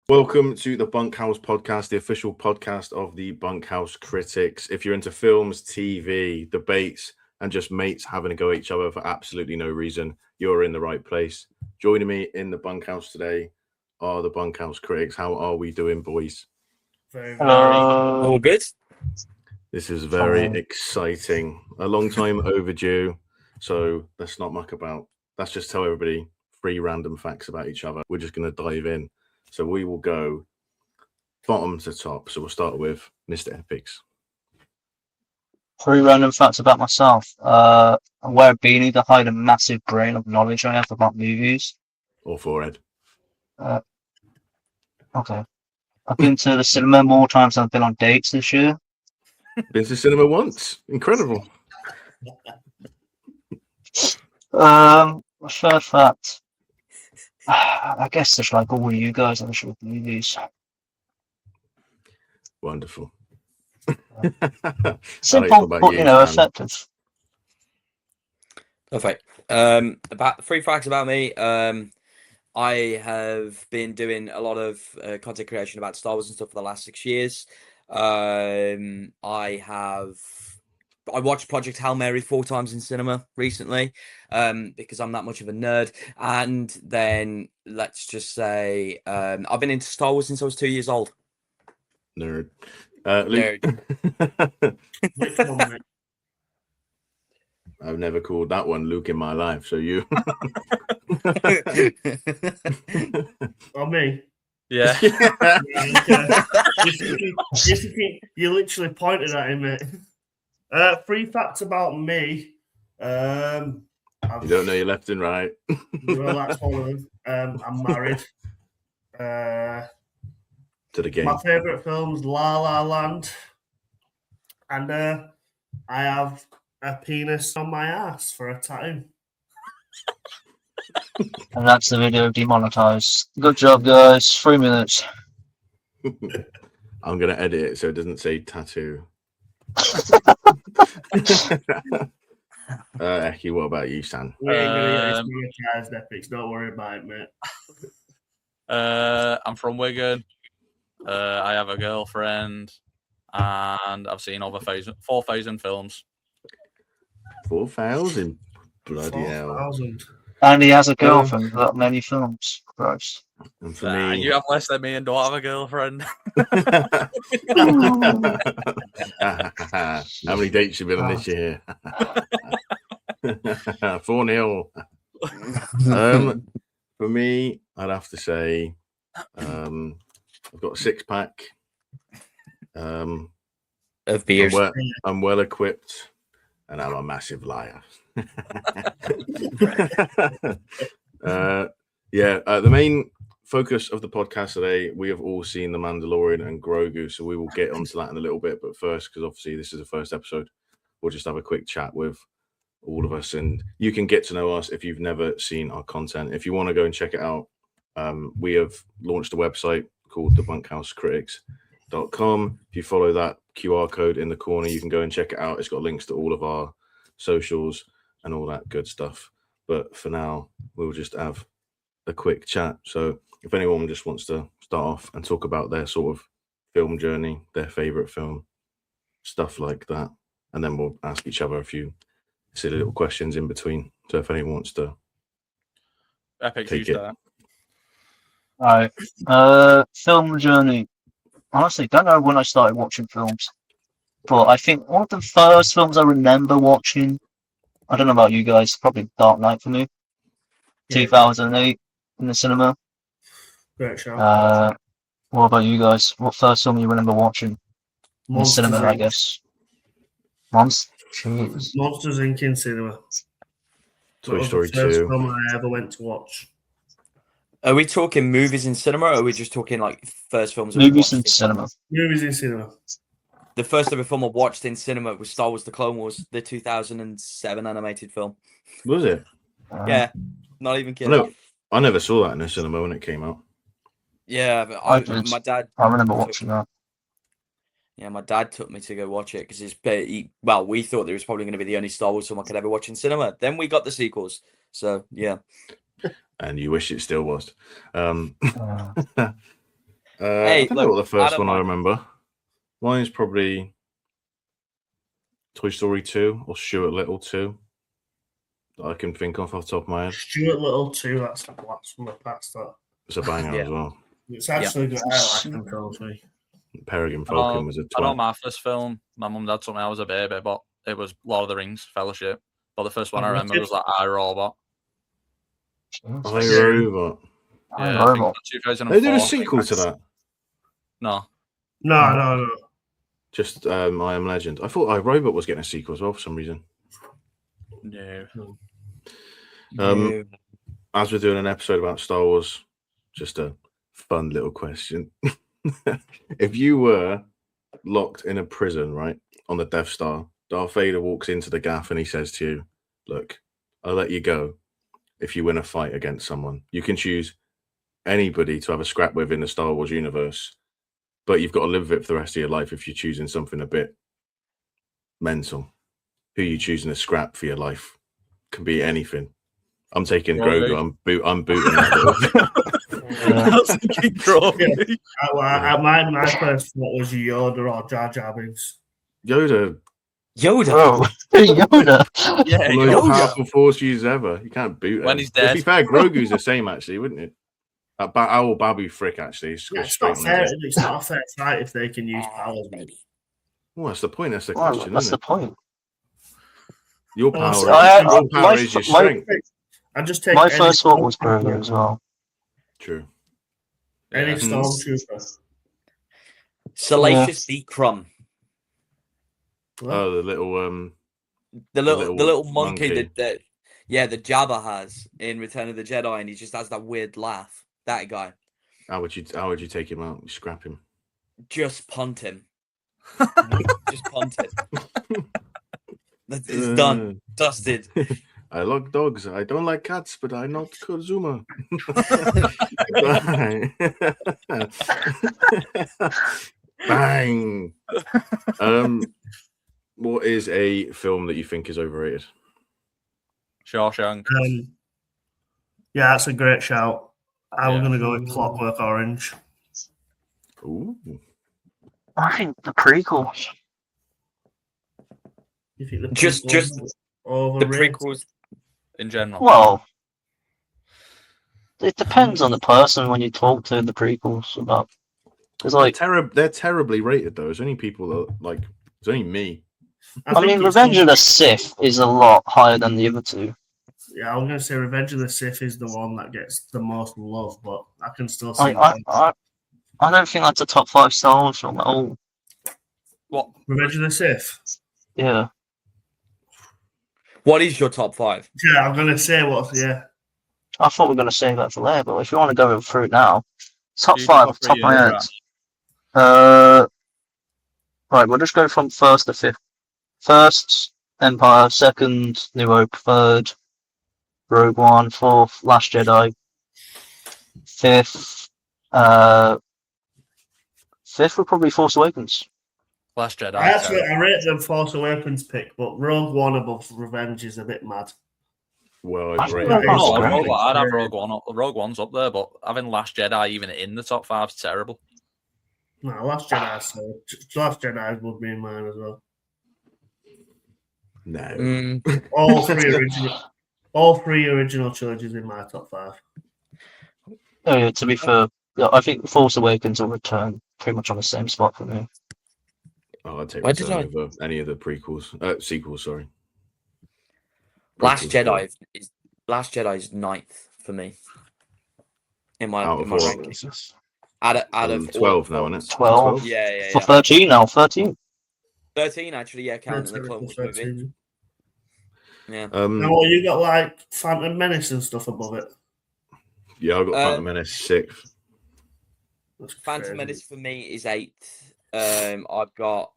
Welcome to the Bunkhouse podcast, the official podcast of the Bunkhouse Critics. If you're into films, TV, debates, and just mates having a go at each other for absolutely no reason, you're in the right place. Joining me in the bunkhouse today are the Bunkhouse Critics. How are we doing, boys? Hello. All good. This is very exciting. A long time overdue. So let's not muck about. Let's just tell everybody 3 random facts about each other. We're just going to dive in. So we will go bottom to top. So we'll start with Mr. Epicz. 3 random facts about myself. I wear a beanie to hide a massive grain of knowledge I have about movies. Or forehead. Okay. I've been to the cinema more times than I've been on dates this year. Been to cinema once. Incredible. Third fact. I guess just like all of you guys, I'm sure movies. Wonderful. Simple, but effective. Perfect. About 3 facts about me. I have been doing a lot of content creation about Star Wars and stuff for the last 6 years. I watched Project Hail Mary 4 times in cinema recently because I'm that much of a nerd. And then let's just say I've been into Star Wars since I was 2 years old. Nerd. Nerd. I've never called that one Luke in my life. So you. Or me? Yeah. You literally pointed at him, mate. 3 facts about me. You don't know your left and right. Well, that's one of them. I'm married. To the game. My favourite film's La La Land. And I have a penis on my ass for a tattoo. And that's the video demonetized. Good job, guys. 3 minutes. I'm going to edit it so it doesn't say tattoo. Eccy, what about you, Stan? We ain't going to get Epicz. Don't worry about it, mate. I'm from Wigan. I have a girlfriend, and I've seen over 4,000 films. 4,000? Bloody hell. 4,000. And he has a girlfriend, that many films. Christ. And for me... You have less than me and don't have a girlfriend. How many dates you been on this year? 4-0. For me, I'd have to say I've got a 6-pack. Of beers. I'm well equipped, and I'm a massive liar. The main focus of the podcast today, we have all seen The Mandalorian and Grogu, so we will get onto that in a little bit. But first, because obviously this is the first episode, we'll just have a quick chat with all of us, and you can get to know us if you've never seen our content. If you want to go and check it out, we have launched a website called thebunkhousecritics.com. If you follow that QR code in the corner, you can go and check it out. It's got links to all of our socials and all that good stuff. But for now, we'll just have a quick chat. So if anyone just wants to start off and talk about their sort of film journey, their favorite film, stuff like that, and then we'll ask each other a few silly little questions in between. So if anyone wants to Epicz, take you it. start. Alright. Film journey. Honestly, don't know when I started watching films, but I think one of the first films I remember watching, I don't know about you guys, probably Dark Knight for me. 2008 in the cinema. Great show. What about you guys? What first film you remember watching in the cinema, I guess? Monsters Inc. in cinema. Toy Story 2. First film I ever went to watch. Are we talking movies in cinema, or are we just talking like first films? Movies in cinema. Movies in cinema. The first ever film I watched in cinema was Star Wars: The Clone Wars, the 2007 animated film. Was it? Yeah, not even kidding. I never saw that in the cinema when it came out. Yeah, but my dad. I remember watching that. Yeah, my dad took me to go watch it because we thought it was probably going to be the only Star Wars film I could ever watch in cinema. Then we got the sequels, so yeah. And you wish it still was. Hey, I don't know look, what the first I don't one I mind. remember. Mine's probably Toy Story 2 or Stuart Little 2 that I can think of off the top of my head. Stuart Little 2, that's a blast from the past. That. It's a banger Yeah. as well. It's actually good. I like them films, mate. Peregrine I know, Falcon was a I know twat. my first film, my mum and dad told me I was a baby, but it was Lord of the Rings Fellowship. But the first one I remember was like iRobot. I Robot. Yeah, I think iRobot. 2004. They did a sequel to that. No. No. Just I Am Legend. I thought I Robot was getting a sequel as well for some reason. No. No. As we're doing an episode about Star Wars, just a fun little question. If you were locked in a prison, right, on the Death Star, Darth Vader walks into the gaff and he says to you, look, I'll let you go if you win a fight against someone. You can choose anybody to have a scrap with in the Star Wars universe, but you've got to live with it for the rest of your life if you're choosing something a bit mental. Who are you choosing a scrap for your life? Can be anything. I'm taking Grogu. I'm booting that little. I was thinking Grogu. My first thought was Yoda or Jar Jar Binks. Yoda. Oh, Yoda. Yeah, The most Yoda. powerful force user ever. You can't boot When him. he's To dead. be fair, Grogu's the same actually, wouldn't it? Owl Babu Frick actually. It's not fair. It's not a fair fight if they can use powers, maybe. Well, that's the point. That's the Well, question, that's isn't the point. Your Oh, power, so your power is your strength. I just take My any first thought was Grogu as well. True. Any Yeah. stormtrooper. Salacious D. Crumb. Oh, the little The little monkey monkey. that the Jabba has in Return of the Jedi, and he just has that weird laugh. That guy. How would you take him out? You scrap him. Just punt him. Just punt it. It's done. Dusted. I like dogs. I don't like cats, but I'm not Kazuma. Bang. What is a film that you think is overrated? Shawshank. Yeah, that's a great shout. I'm going to go with Clockwork Orange. Ooh. I think the prequels. You think the Just prequels the overrated? prequels. In general. Well, it depends on the person when you talk to the prequels about. It's like, They're terribly rated though. It's only people that like. It's only me. I think mean, it's Revenge of the Sith is a lot higher than the other two. Yeah, I'm going to say Revenge of the Sith is the one that gets the most love, but I can still see I don't think that's a top 5 Star Wars film at all. What? Revenge of the Sith. Yeah. What is your top 5? Yeah, I'm going to say yeah. I thought we were going to save that for later, but if you want to go through it now, top You 5 go off the top of for my your head. Right, we'll just go from first to fifth. First, Empire. Second, New Hope. Third, Rogue One. Fourth, Last Jedi. Fifth, fifth would probably Force Awakens. Last Jedi. I rate them Force Awakens pick, but Rogue One above Revenge is a bit mad. Well, I I'd rate feel it. like No, Great. I'd have Rogue One. Rogue One's up there, but having Last Jedi even in the top 5 is terrible. No, Last Jedi. So Last Jedi would be in mine as well. No. All three original trilogies in my top 5. Oh, yeah, to be fair, I think Force Awakens will Return pretty much on the same spot for me. Oh, I'd take Why did Return over any of the sequels. Sorry. Last Prequels, Jedi is 9th for me. In my Out of ranking. Jesus. Out of 12 all- now, isn't it? 12. Yeah. For 13 now, 13. 13 actually, counting the Clone Wars movie. Yeah. Now, you got like Phantom Menace and stuff above it. Yeah, I've got Phantom Menace 6th. That's Phantom crazy. Menace for me is 8th. I've got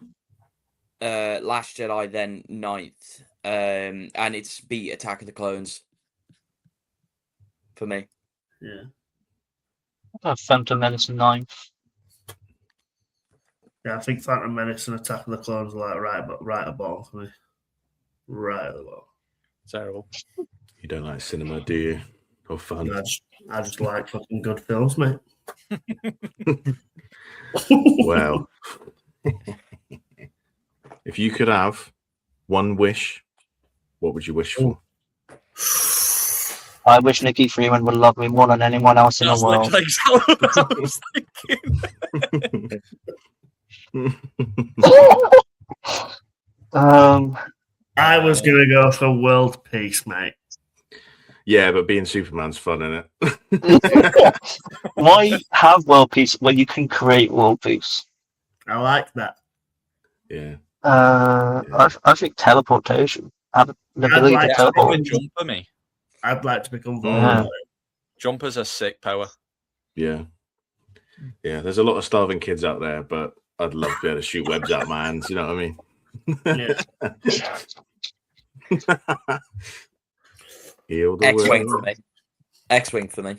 Last Jedi then 9th. And it's beat Attack of the Clones for me. Yeah. Phantom Menace 9th. Yeah, I think Phantom Menace and Attack of the Clones are like right at the bottom for me. Right at the bottom. Terrible. You don't like cinema, do you? Or fun? I just like fucking good films, mate. Well, if you could have one wish, what would you wish for? I wish Nikki Freeman would love me more than anyone else in the That's world. literally exactly what I was thinking. I was gonna go for world peace, mate. Yeah, but being Superman's fun, isn't it? Why have world peace when you can create world peace? I like that. Yeah. I think teleportation. Have the ability like to to teleport. Probably jumper me. I'd like to become Yeah. vulnerable. Jumpers are sick power. Yeah. Yeah, there's a lot of starving kids out there, but I'd love to be able to shoot webs out of my hands, you know what I mean? Yeah. Heal the X-wing world. for me. X-wing for me.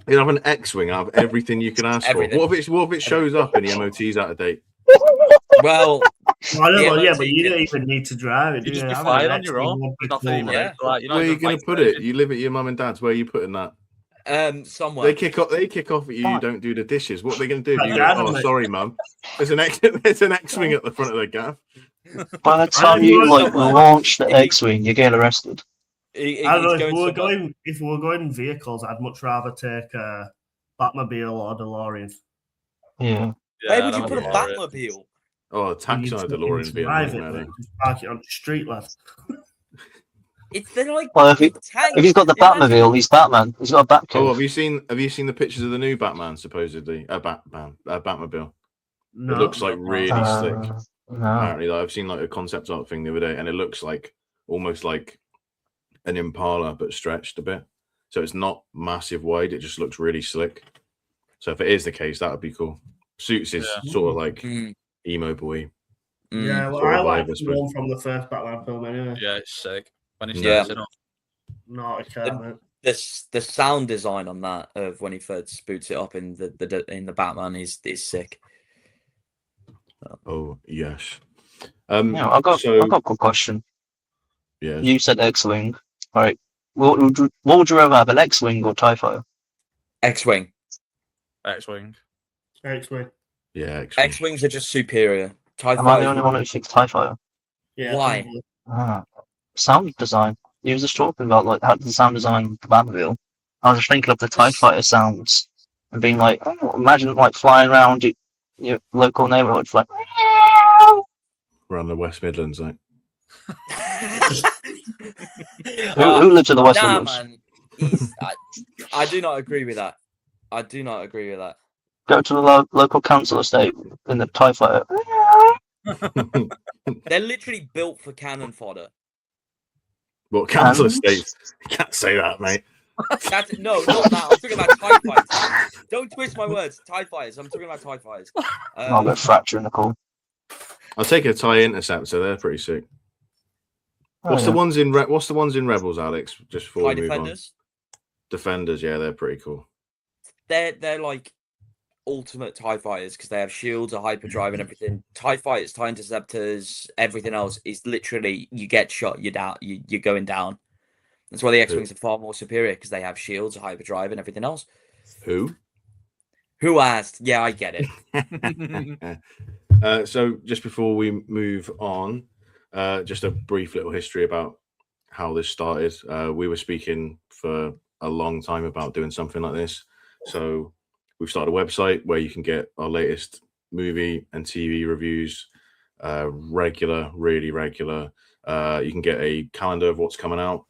You have an X-wing out of everything you can ask Everything. for. What if it shows up and the MOT's out of date? Well, Well, I know, The yeah, MOT but you can- don't even need to drive it. You do just be Having flying an on your X-wing own. would be There's nothing even cool, Yeah. mate. like, you're Where are you not going even to put it? fighting. You live at your mum and dad's. Where are you putting that? somewhere. They kick off at you. You don't do the dishes. What are they going to do? Like You go, that, oh, mate. sorry, mum. There's an X-wing at the front of the gaff. By the time you like launch the If you- X-wing, you get arrested. I don't know, It's if going somewhere. if we were going vehicles, I'd much rather take a Batmobile or DeLorean. Yeah. Where would I you put a don't worry. Batmobile? Oh, tax on a DeLorean would be drive it, amazing, mate. Just park it on the street, lad. They're like Well, if tanks. he's got the Imagine- Batmobile, he's Batman. He's got a Batcave. Oh, have you seen the pictures of the new Batman? Supposedly, Batmobile. No, It looks like really slick. No. Apparently, like, I've seen like a concept art thing the other day, and it looks like almost like an Impala but stretched a bit. So it's not massive wide; it just looks really slick. So if it is the case, that would be cool. Suits is sort of like Mm, emo boy. mm. Yeah, well, Sort I of like vibe, I the suppose. one from the first Batman film anyway. Yeah, it's sick. When he's Yeah. dancing off. No, I can't, mate. The sound design on that of when he first boots it up in the Batman is sick. Oh yes. Yeah, I've got a good question. Yeah. You said X-wing. All right. What would you rather have, an X-wing or TIE fighter? X-wing. X-wing. X-wing. Yeah. X-wings are just superior. TIE Am I the fighters- only one who thinks TIE fighter? Yeah. Why? probably. Sound design. You was just talking about like how the sound design of the Batmobile. I was just thinking of the TIE fighter sounds and being like, oh, imagine like flying around your local neighborhood, like. Around the West Midlands, like. Who lives in the West Nah, Midlands? man. I do not agree with that. I do not agree with that. Go to the local council estate in the TIE fighter. They're literally built for cannon fodder. What council And- estate? You can't say that, mate. No, not that. I'm talking about TIE fighters. Don't twist my words. TIE fighters. I'm talking about TIE fighters. I'll get fracture in the call. I'll take a TIE Interceptor. They're pretty sick. What's the ones in Rebels, Alex? Just before TIE we move defenders. on. Defenders, yeah, they're pretty cool. They're like ultimate TIE fighters because they have shields, a hyperdrive, and everything. TIE fighters, TIE interceptors, everything else is literally you get shot, you're down, you're going down. That's why the X-wings are far more superior because they have shields, a hyperdrive, and everything else. Who? Who asked? Yeah, I get it. So just before we move on, just a brief little history about how this started. We were speaking for a long time about doing something like this. So we've started a website where you can get our latest movie and TV reviews, really regular. You can get a calendar of what's coming out.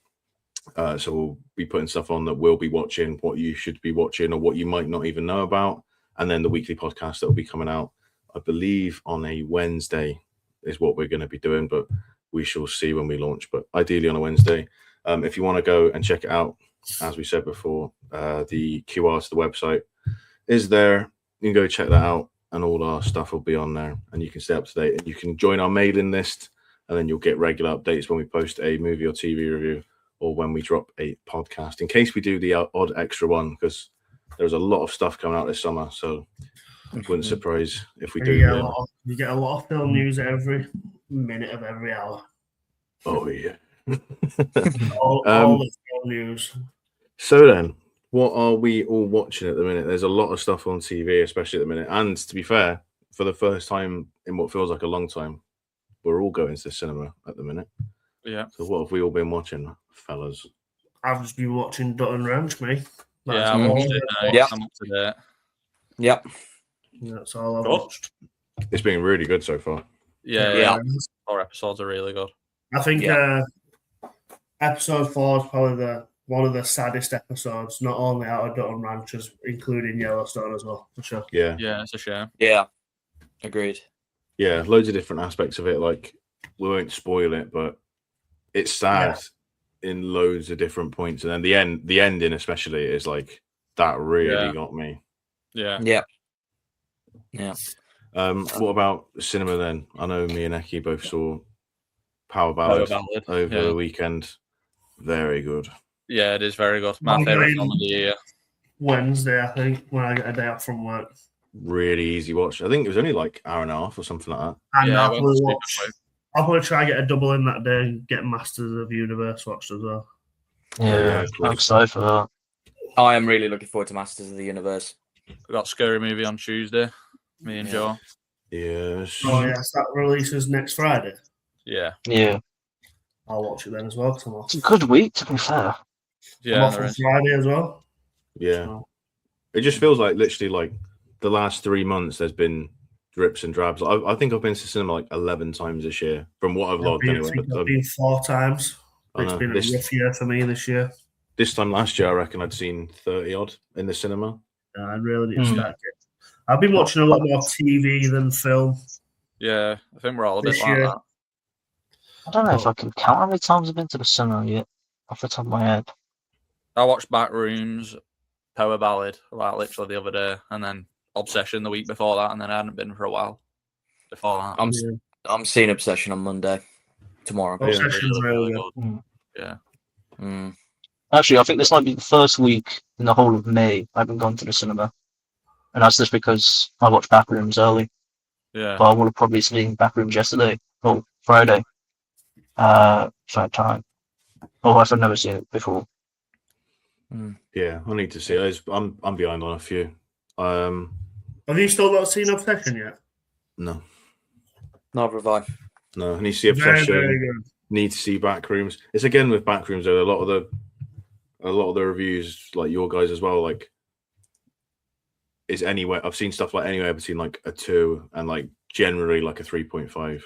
So we'll be putting stuff on that we'll be watching, what you should be watching, or what you might not even know about. And then the weekly podcast that will be coming out, I believe, on a Wednesday is what we're going to be doing, but we shall see when we launch. But ideally on a Wednesday. If you want to go and check it out, as we said before, the QR to the website is there. You can go check that out, and all our stuff will be on there, and you can stay up to date. And you can join our mailing list, and then you'll get regular updates when we post a movie or TV review, or when we drop a podcast, in case we do the odd extra one, because there's a lot of stuff coming out this summer. So it wouldn't surprise if we do. You get a lot of film news every minute of every hour. Oh, yeah. All the film news. So then, What are we all watching at the minute? There's a lot of stuff on TV, especially at the minute. And to be fair, for the first time in what feels like a long time, we're all going to the cinema at the minute. Yeah. So what have we all been watching, fellas? I've just been watching Dutton Ranch, me. Yeah, I watched it. Yeah. I'm up to date. Yep. That's all I've Good. watched. It's been really good so far. Yeah, Yeah. 4 episodes are really good. I think Yeah. episode 4 is probably one of the saddest episodes, not only out of Dutton Ranchers, including Yellowstone as well, for sure. Yeah. Yeah, it's a shame. Yeah. Agreed. Yeah, loads of different aspects of it. Like, we won't spoil it, but it's sad in loads of different points. And then the ending especially is like, that really got me. Yeah. Yeah. Yeah. What about cinema then? I know me and Eccy both saw Power Ballad over the weekend. Very good. Yeah, it is very good. My I'm favourite going film of the year. Wednesday, I think, when I get a day off from work. Really easy watch. I think it was only like hour and a half or something like that. And Yeah, I'll it went probably super watch. quick. I'll probably try and get a double in that day and get Masters of the Universe watched as well. Yeah, I'm excited for that. I am really looking forward to Masters of the Universe. We got Scary Movie on Tuesday. Me and Joe. Yes. Oh yes, that releases next Friday. Yeah. Yeah. I'll watch it then as well. 'Cause I'm off. It's a good week, to be fair. I'm Yeah. off on Friday as well. Yeah. So, It just feels like literally like the last 3 months there's been drips and drabs. I think I've been to cinema like 11 times this year from what I've logged I anyway. think But, I've been 4 times. I It's know. been a rough year for me this year. This time last year, I reckon I'd seen 30 odd in the cinema. I really need to start getting. I've been watching a lot more TV than film. Yeah. I think we're all a bit This like year. that. I don't know if I can count how many times I've been to the cinema yet, off the top of my head. I watched Backrooms, Power Ballad, like literally the other day, and then Obsession the week before that, and then I hadn't been for a while before that. I'm seeing Obsession on Monday. Tomorrow. Obsession's really good. Yeah. Mm. Actually, I think this might be the first week in the whole of May I haven't gone to the cinema. And that's just because I watched Backrooms early. Yeah. But I would have probably seen Backrooms yesterday, or Friday, if I had time. Or if I've never seen it before. Yeah, I need to see it. I'm behind on a few. Have you still not seen Obsession yet? No. Neither have I. No, I need to see Very, Obsession. very good. Need to see Backrooms. It's again with Backrooms though. A lot of the reviews, like your guys as well, like is anywhere. I've seen stuff like anywhere between like a 2 and like generally like a 3.5,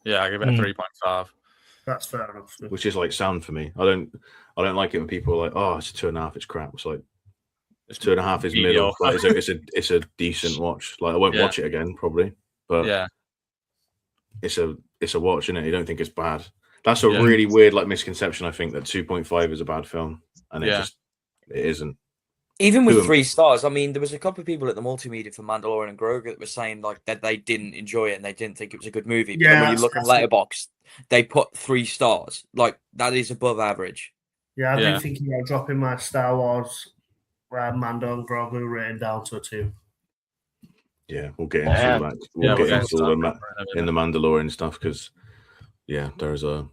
Yeah, I give it a 3.5. That's fair enough. which is like sound for me. I don't like it when people are like, oh, it's a 2.5, it's crap. It's like It's 2.5 is middle. mediocre. Like, it's a decent watch. Like I won't watch it again probably, but Yeah. it's a watch, isn't it? You don't think it's bad. That's a Yeah. really weird like misconception. I think that 2.5 is a bad film, and it isn't. Even with Who am- 3 stars, I mean, there was a couple of people at the multimedia for Mandalorian and Grogu that were saying like that they didn't enjoy it and they didn't think it was a good movie. But then Yeah, when you look on that's- Letterboxd, they put 3 stars. Like that is above average. Yeah, I've Yeah. been thinking about dropping my Star Wars Mando and Grogu rating down to a 2. Yeah, we'll get into Yeah. that. We'll Yeah, get we'll into all in the get Mandalorian stuff because, yeah, there is a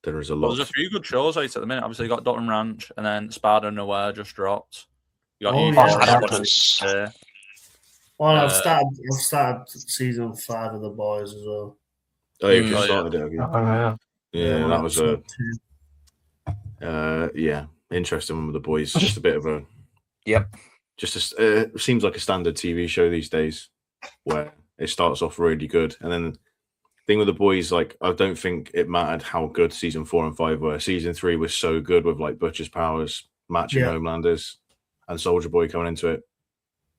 Well, lot. there's a few good shows out at the minute. Obviously, you got Dutton Ranch, and then Spider Nowhere just dropped. You got Oh, Euphoria yeah. just That's- today. Well, I've Uh, started season 5 of The Boys as well. Oh, you've Mm. just Oh, yeah. started it, have you? Oh, yeah. Yeah, that was a episode 2. yeah, interesting one with the boys. Just a bit of a Yep. seems like a standard TV show these days, where it starts off really good, and then thing with the boys, like I don't think it mattered how good season 4 and 5 were. Season 3 was so good with like Butcher's powers matching Yeah. Homelanders and Soldier Boy coming into it.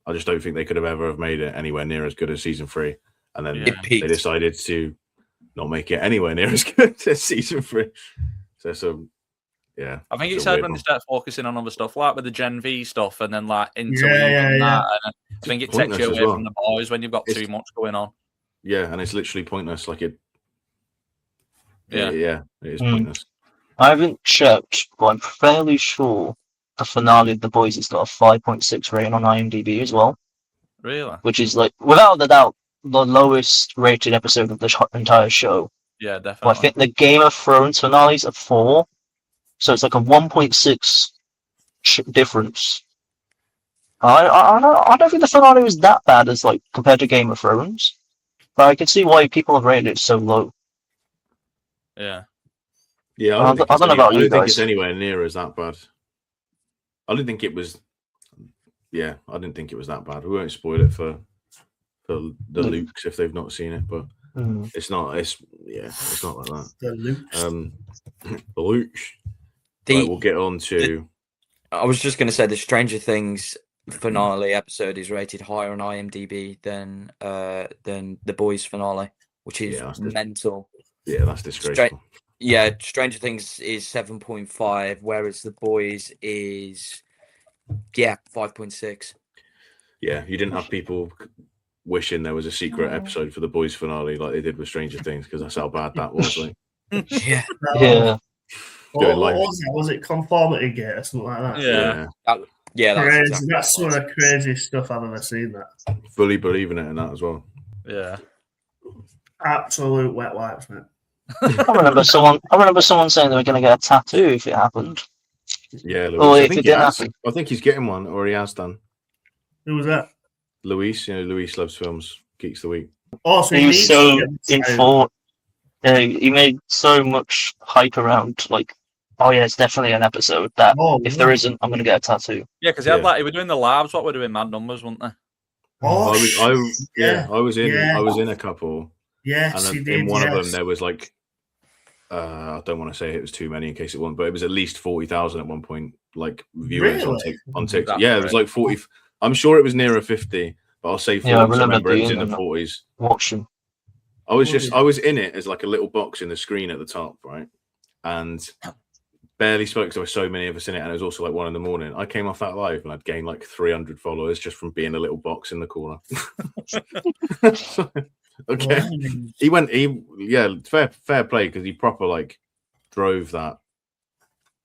I just don't think they could have ever have made it anywhere near as good as season 3. And then Yeah. It they peaked. decided to not make it anywhere near as good as season 3. So yeah. I think it's it's a sad weird when one. they start focusing on other stuff, like with the Gen V stuff, and then like into Yeah. that. And I think it takes Pointless you as away well. from the boys when you've got It's- too much going on. Yeah, and it's literally pointless. Like it Yeah. it is Mm. pointless. I haven't checked, but I'm fairly sure the finale of The Boys has got a 5.6 rating on IMDb as well, Really? which is like, without a doubt, the lowest rated episode of the entire show. Yeah, But I definitely. think the Game of Thrones finale is a 4, so it's like a 1.6 much difference. I don't think the finale was that bad as like compared to Game of Thrones, but I can see why people have rated it so low. Yeah. Yeah, I don't know about I you don't think it's guys. anywhere near as that bad. I didn't think it was. Yeah, I didn't think it was that bad. We won't spoil it for the Lukes if they've not seen it, but it's not. It's not like that. The Lukes. The Lukes. The, Right, we'll get on to. I was just going to say the Stranger Things finale episode is rated higher on IMDb than the Boys finale, which is mental. Yeah, that's disgraceful. Stranger Things is 7.5, whereas the Boys is 5.6. Yeah, you didn't have people wishing there was a secret episode for the Boys finale like they did with Stranger Things, because that's how bad that was. Like, Yeah. What was it? Was it Conformity Gate or something like that? Yeah. Crazy. That's some of the craziest stuff I've ever seen. That fully believing it in that as well. Yeah. Absolute wet wipes, mate. I remember someone saying they were going to get a tattoo if it happened. Yeah, Luis. Or if it didn't happen. I think he's getting one, or he has done. Who was that? Luis. You know, Luis loves films. Geeks the Week. Oh, so he was so informed. He made so much hype around, like, oh yeah, it's definitely an episode that if there isn't, I'm going to get a tattoo. Yeah, because he had he was doing the labs. What were doing mad numbers, weren't they? Oh, I was in a couple. Yes, and in one of them there was like, I don't want to say it was too many in case it wasn't, but it was at least 40,000 at one point, like viewers on TikTok. Yeah, it was like 40. I'm sure it was nearer 50, but I'll say 40. Yeah, I remember it was in the 40s. Watching. I was in it as like a little box in the screen at the top, right? And barely spoke because there were so many of us in it, and it was also like 1 in.the morning. I came off that live and I'd gained like 300 followers just from being a little box in the corner. Okay. Fair play, because he proper like drove that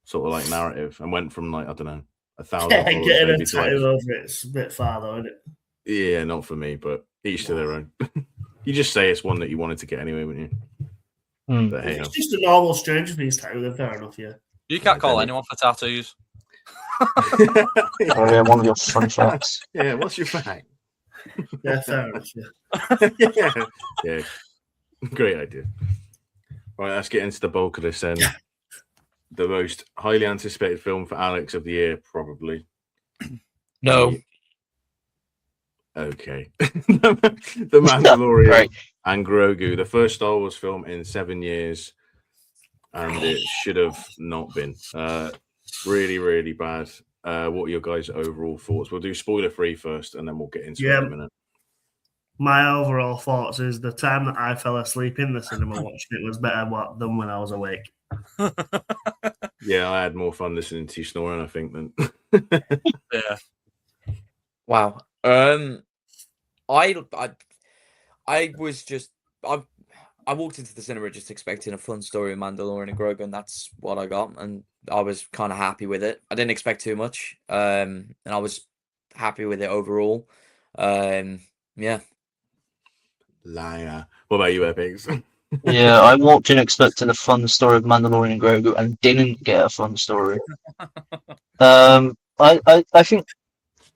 sort of like narrative and went from like, I don't know, 1,000 followers getting maybe a to like, tattoo over it's a bit far though, isn't it? Yeah, not for me, but each to their own. You just say it's one that you wanted to get anyway, wouldn't you? But, hey, it's just a normal Stranger Things tattoo, then fair enough, yeah. You can't call anyone for tattoos. Oh yeah, one of your fun facts. Yeah, what's your fact? Yeah, fair enough, yeah. Yeah. Great idea. Right, let's get into the bulk of this then. The most highly anticipated film for Alex of the year, probably. No. Okay. The Mandalorian and Grogu, the first Star Wars film in 7 years, and it should have not been. Really, really bad. What are your guys' overall thoughts? We'll do spoiler-free first, and then we'll get into it in a minute. My overall thoughts is the time that I fell asleep in the cinema watching it was better than when I was awake. Yeah, I had more fun listening to you snoring, I think, than... Yeah. Wow. I was just I walked into the cinema just expecting a fun story of Mandalorian and Grogu, and that's what I got, and I was kind of happy with it. I didn't expect too much, and I was happy with it overall. Yeah. Liar. What about you, Epicz? Yeah, I walked in expecting a fun story of Mandalorian and Grogu and didn't get a fun story. I think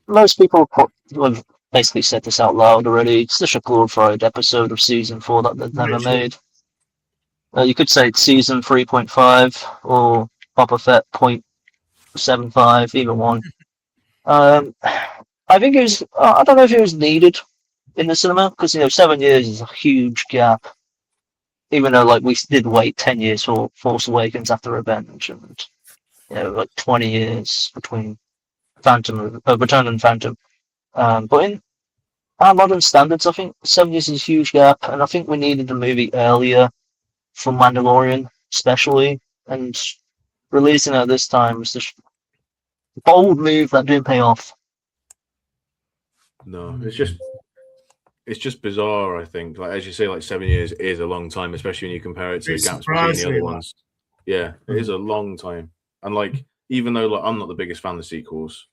most people have basically said this out loud already. It's such a glorified episode of season 4 that they've never made. You could say it's season 3.5 or Boba Fett 0.75, either one. I think it was. I don't know if it was needed in the cinema because 7 years is a huge gap. Even though like we did wait 10 years for Force Awakens after Revenge, and like 20 years between Return and Phantom. But in our modern standards, I think 7 years is a huge gap, and I think we needed the movie earlier for Mandalorian, especially, and releasing it at this time was just a bold move that didn't pay off. No, it's just bizarre, I think. Like, as you say, like 7 years is a long time, especially when you compare it to the gaps between the other ones. Yeah, it is a long time. And like, even though like I'm not the biggest fan of the sequels,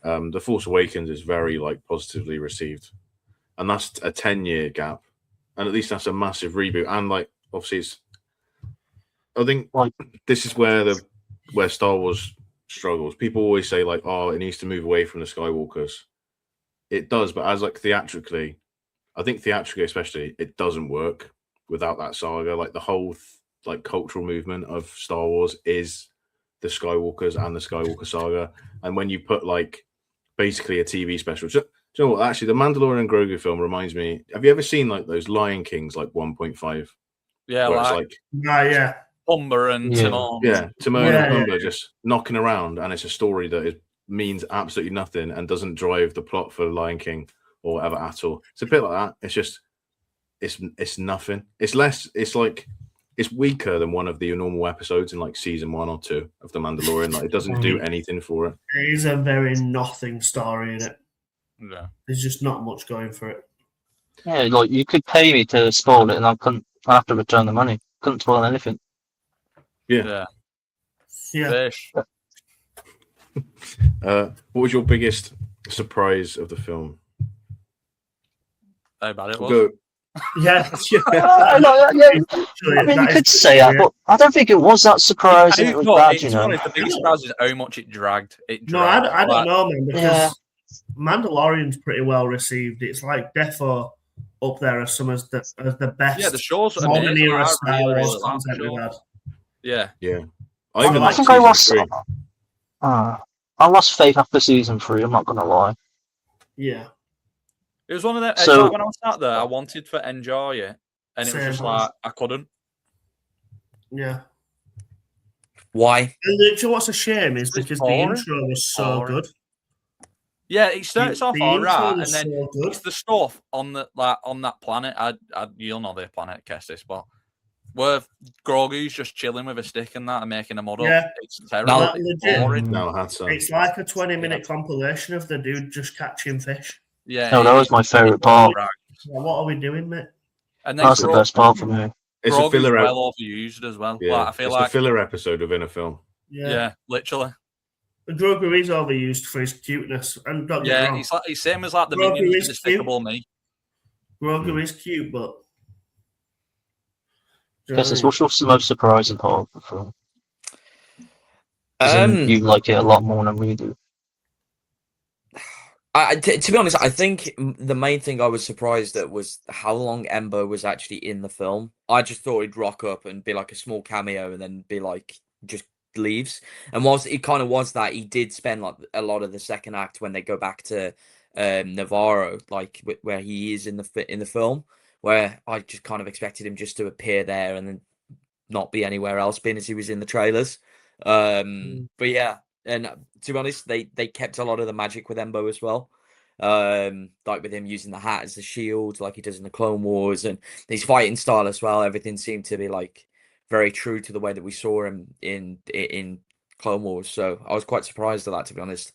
The Force Awakens is very like positively received. And that's a 10-year gap. And at least that's a massive reboot. And like obviously I think this is where Star Wars struggles. People always say like, "Oh, it needs to move away from the Skywalkers." It does, but as like theatrically, I think theatrically especially, it doesn't work without that saga. Like the whole like cultural movement of Star Wars is the Skywalkers and the Skywalker saga. And when you put like basically a TV special, do you know what? Actually, the Mandalorian and Grogu film reminds me. Have you ever seen like those Lion Kings, like 1.5? Yeah, where like it's yeah. Pumbaa and Yeah. Timon. yeah, Timon Yeah, and Pumbaa just knocking around, and it's a story that means absolutely nothing and doesn't drive the plot for Lion King or whatever at all. It's a bit like that. It's just it's nothing. It's less. It's like it's weaker than one of the normal episodes in like season 1 or 2 of The Mandalorian. Like it doesn't do anything for it. It is a very nothing story in it. Yeah. There's just not much going for it. Yeah, like you could pay me to spoil it, and I have to return the money. Couldn't spoil anything. Yeah. Yeah. Fish. What was your biggest surprise of the film? How bad it was. Go. Yeah. I mean, you could say that, but I don't think it was that surprising. It was bad, you know. The biggest surprise is how much it dragged. No, I don't know, man, because Yeah. Mandalorian's pretty well received. It's like defo up there as some as the best. Yeah, the show's modern amazing. era I Star really, Wars really like content the we've show. had. Yeah. Yeah, I even I like think I season lost. 3. I lost faith after season 3. I'm not gonna lie. Yeah. It was one of them. So- Like when I was sat there, I wanted to enjoy it, and it was Same. just like I couldn't. Yeah. Why? And you know what's a shame is It's because boring. the intro was so Boring. good. Yeah, it starts The off intro all right, and was then so good. it's the stuff on the on that planet. You'll know the planet, Kestis, but where Grogu's just chilling with a stick and that and making a model. Yeah. It's terrible. No, It's legit. boring. No, had some. It's like a 20-minute compilation of the dude just catching fish. Yeah, No, that was my favourite part. Right. Like, what are we doing, mate? And then That's the best part for me. It's Grogu's a filler. well overused as well. Yeah, Like, I feel it's like a filler episode within a film. yeah, literally. The Grogu is overused for his cuteness. And don't get me Yeah, wrong, he's same as like the Grogu minions is in Despicable Me. Grogu is cute, but... Do you know Guess what I it's mean? what's the most surprising part of the film. As in, you like it a lot more than we do. To be honest, I think the main thing I was surprised at was how long Ember was actually in the film. I just thought he'd rock up and be like a small cameo and then be like, just leaves. And whilst it kind of was that, he did spend like a lot of the second act when they go back to Navarro, like where he is in the film, where I just kind of expected him just to appear there and then not be anywhere else, being as he was in the trailers. But yeah. And to be honest, they kept a lot of the magic with Embo as well. Like with him using the hat as the shield, like he does in the Clone Wars, and his fighting style as well. Everything seemed to be like very true to the way that we saw him in Clone Wars. So I was quite surprised at that, to be honest.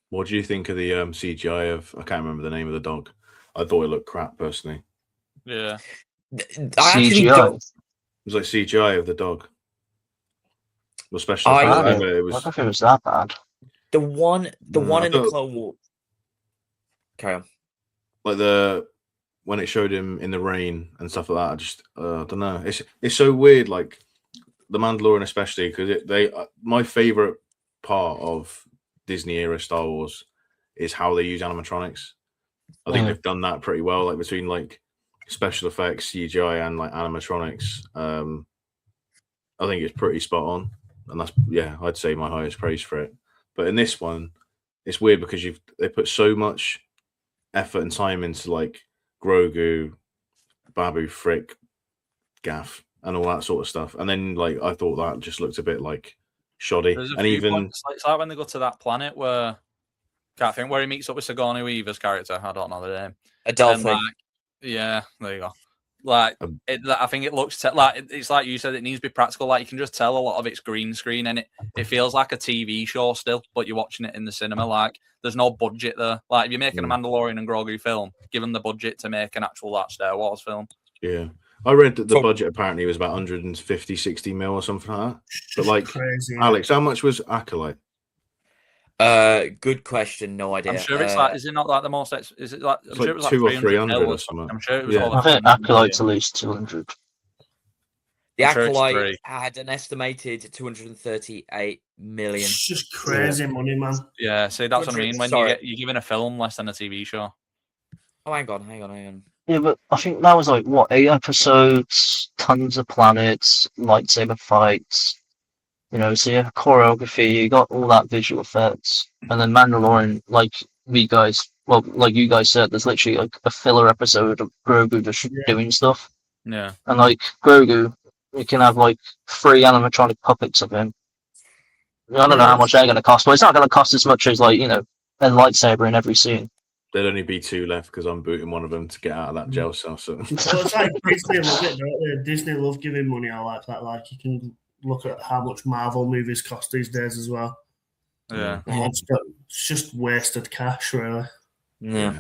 What do you think of the CGI of? I can't remember the name of the dog. I thought it looked crap personally. Yeah. I actually CGI. don't- It was like CGI of the dog. Well, special I- effects, I whatever, it don't was. think it was that bad. the one I in the thought- Clone War. Carry on. Like when it showed him in the rain and stuff like that. I just don't know. It's so weird. Like the Mandalorian, especially because my favorite part of Disney era Star Wars is how they use animatronics. I think they've done that pretty well. Like between like special effects, CGI, and like animatronics. I think it's pretty spot on, and I'd say my highest praise for it. But in this one, it's weird because they put so much effort and time into like Grogu, Babu Frick, Gaff, and all that sort of stuff. And then like I thought that just looked a bit like shoddy. There's a And few even points, like, it's like when they go to that planet where can't think where he meets up with Sigourney Weaver's character. I don't know the name. Adelphi. And, like, yeah, there you go. Like, I think it looks it's like you said, it needs to be practical. Like, you can just tell a lot of it's green screen, and it feels like a TV show still, but you're watching it in the cinema. Like, there's no budget there. Like, if you're making a Mandalorian and Grogu film, give them the budget to make an actual Star Wars film. Yeah, I read that the budget apparently was about 150, 60 mil or something like that. But like, crazy. Alex, how much was Acolyte? Good question. No idea. I'm sure it's like, is it not like the most? Is it like? I'm It's sure like it was like 200 or 300 300 mil or something. I'm sure it was. Yeah. all I think Acolyte's at least 200. The I'm sure it's Acolyte 3. had an estimated 238 million. It's just crazy money, man. Yeah, see, that's what I mean. When Sorry. you're giving a film less than a TV show. Oh, hang on. Yeah, but I think that was like what 8 episodes, tons of planets, lightsaber fights. You know, so you have choreography, you got all that visual effects, and then Mandalorian, like you guys said, there's literally like a filler episode of Grogu just doing stuff, Yeah. and like Grogu, you can have like 3 animatronic puppets of him. I don't know how much they're going to cost, but it's not going to cost as much as like a lightsaber in every scene. There'd only be 2 left because I'm booting one of them to get out of that jail cell. So Well, it's like Disney love it, don't they? Disney love giving money out like that. Like you can look at how much Marvel movies cost these days as well. Yeah. It's just wasted cash, really. Yeah.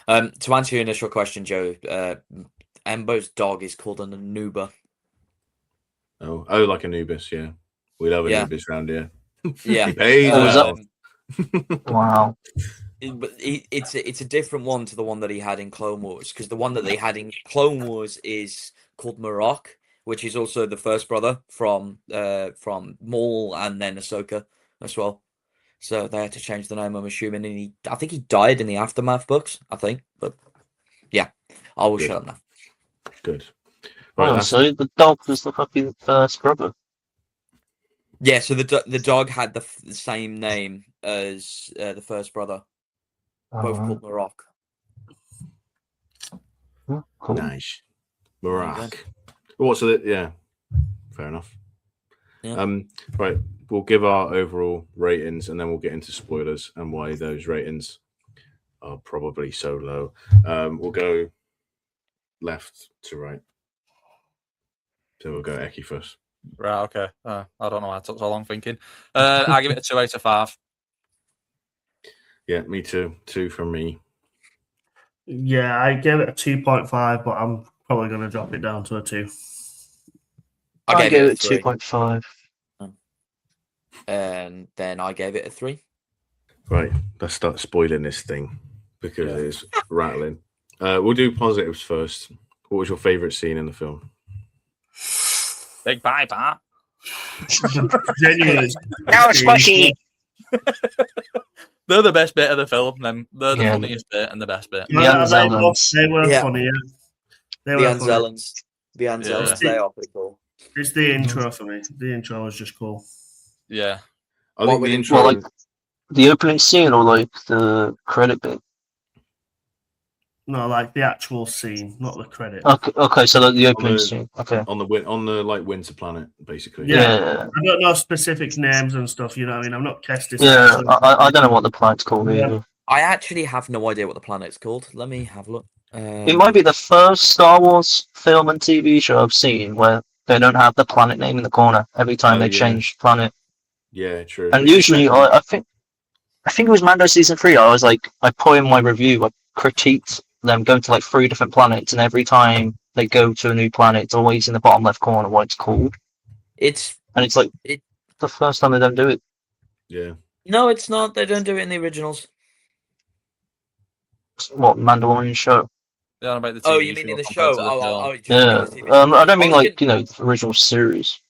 To answer your initial question, Joe, Embo's dog is called an Anuba. Oh, like Anubis, yeah. We love Anubis around here. Yeah. He pays well. Wow. But it's a different one to the one that he had in Clone Wars, because the one that they had in Clone Wars is called Marok, which is also the first brother from Maul and then Ahsoka as well. So they had to change the name, I'm assuming, and I think he died in the Aftermath books, I think. But yeah, I will shut up now. Good. Right, so the dog was the fucking first brother. Yeah, so the dog had the same name as the first brother, both called Marok. Cool. Nice. Marok. Well, so yeah, fair enough. Yeah. Right, we'll give our overall ratings and then we'll get into spoilers and why those ratings are probably so low. We'll go left to right. So we'll go Eccy first. Right, okay. I don't know why I took so long thinking. I give it a 2 out of 5. Yeah, me too. 2 from me. Yeah, I gave it a 2.5, but I'm probably going to drop it down to a 2. I gave it 3. 2.5. And then I gave it a 3. Right, let's start spoiling this thing because it's rattling. We'll do positives first. What was your favourite scene in the film? Big bye, Pat. Genuinely. Now it's squishy. They're the best bit of the film. Then they're the funniest bit and the best bit. They were funny. They were funny. The Anzellans, they are pretty cool. It's the intro for me. The intro was just cool. Yeah. I think the intro. Well, like the opening scene or like the credit bit? No, like the actual scene, not the credit. Okay, so like the opening scene. Okay. On the like winter planet, basically. Yeah. I don't know specific names and stuff. You know what I mean? I'm not Kestis. Yeah, I don't know what the planet's called either. I actually have no idea what the planet's called. Let me have a look. It might be the first Star Wars film and TV show I've seen where they don't have the planet name in the corner every time they change planet. Yeah, true. And usually, I think it was Mando season 3. I put in my review, I critiqued them going to like 3 different planets, and every time they go to a new planet, it's always in the bottom left corner what it's called. It's like the first time they don't do it. Yeah. No, it's not. They don't do it in the originals. What, Mandalorian show? Yeah, about the TV you mean in the show? Yeah. I don't mean like the original series.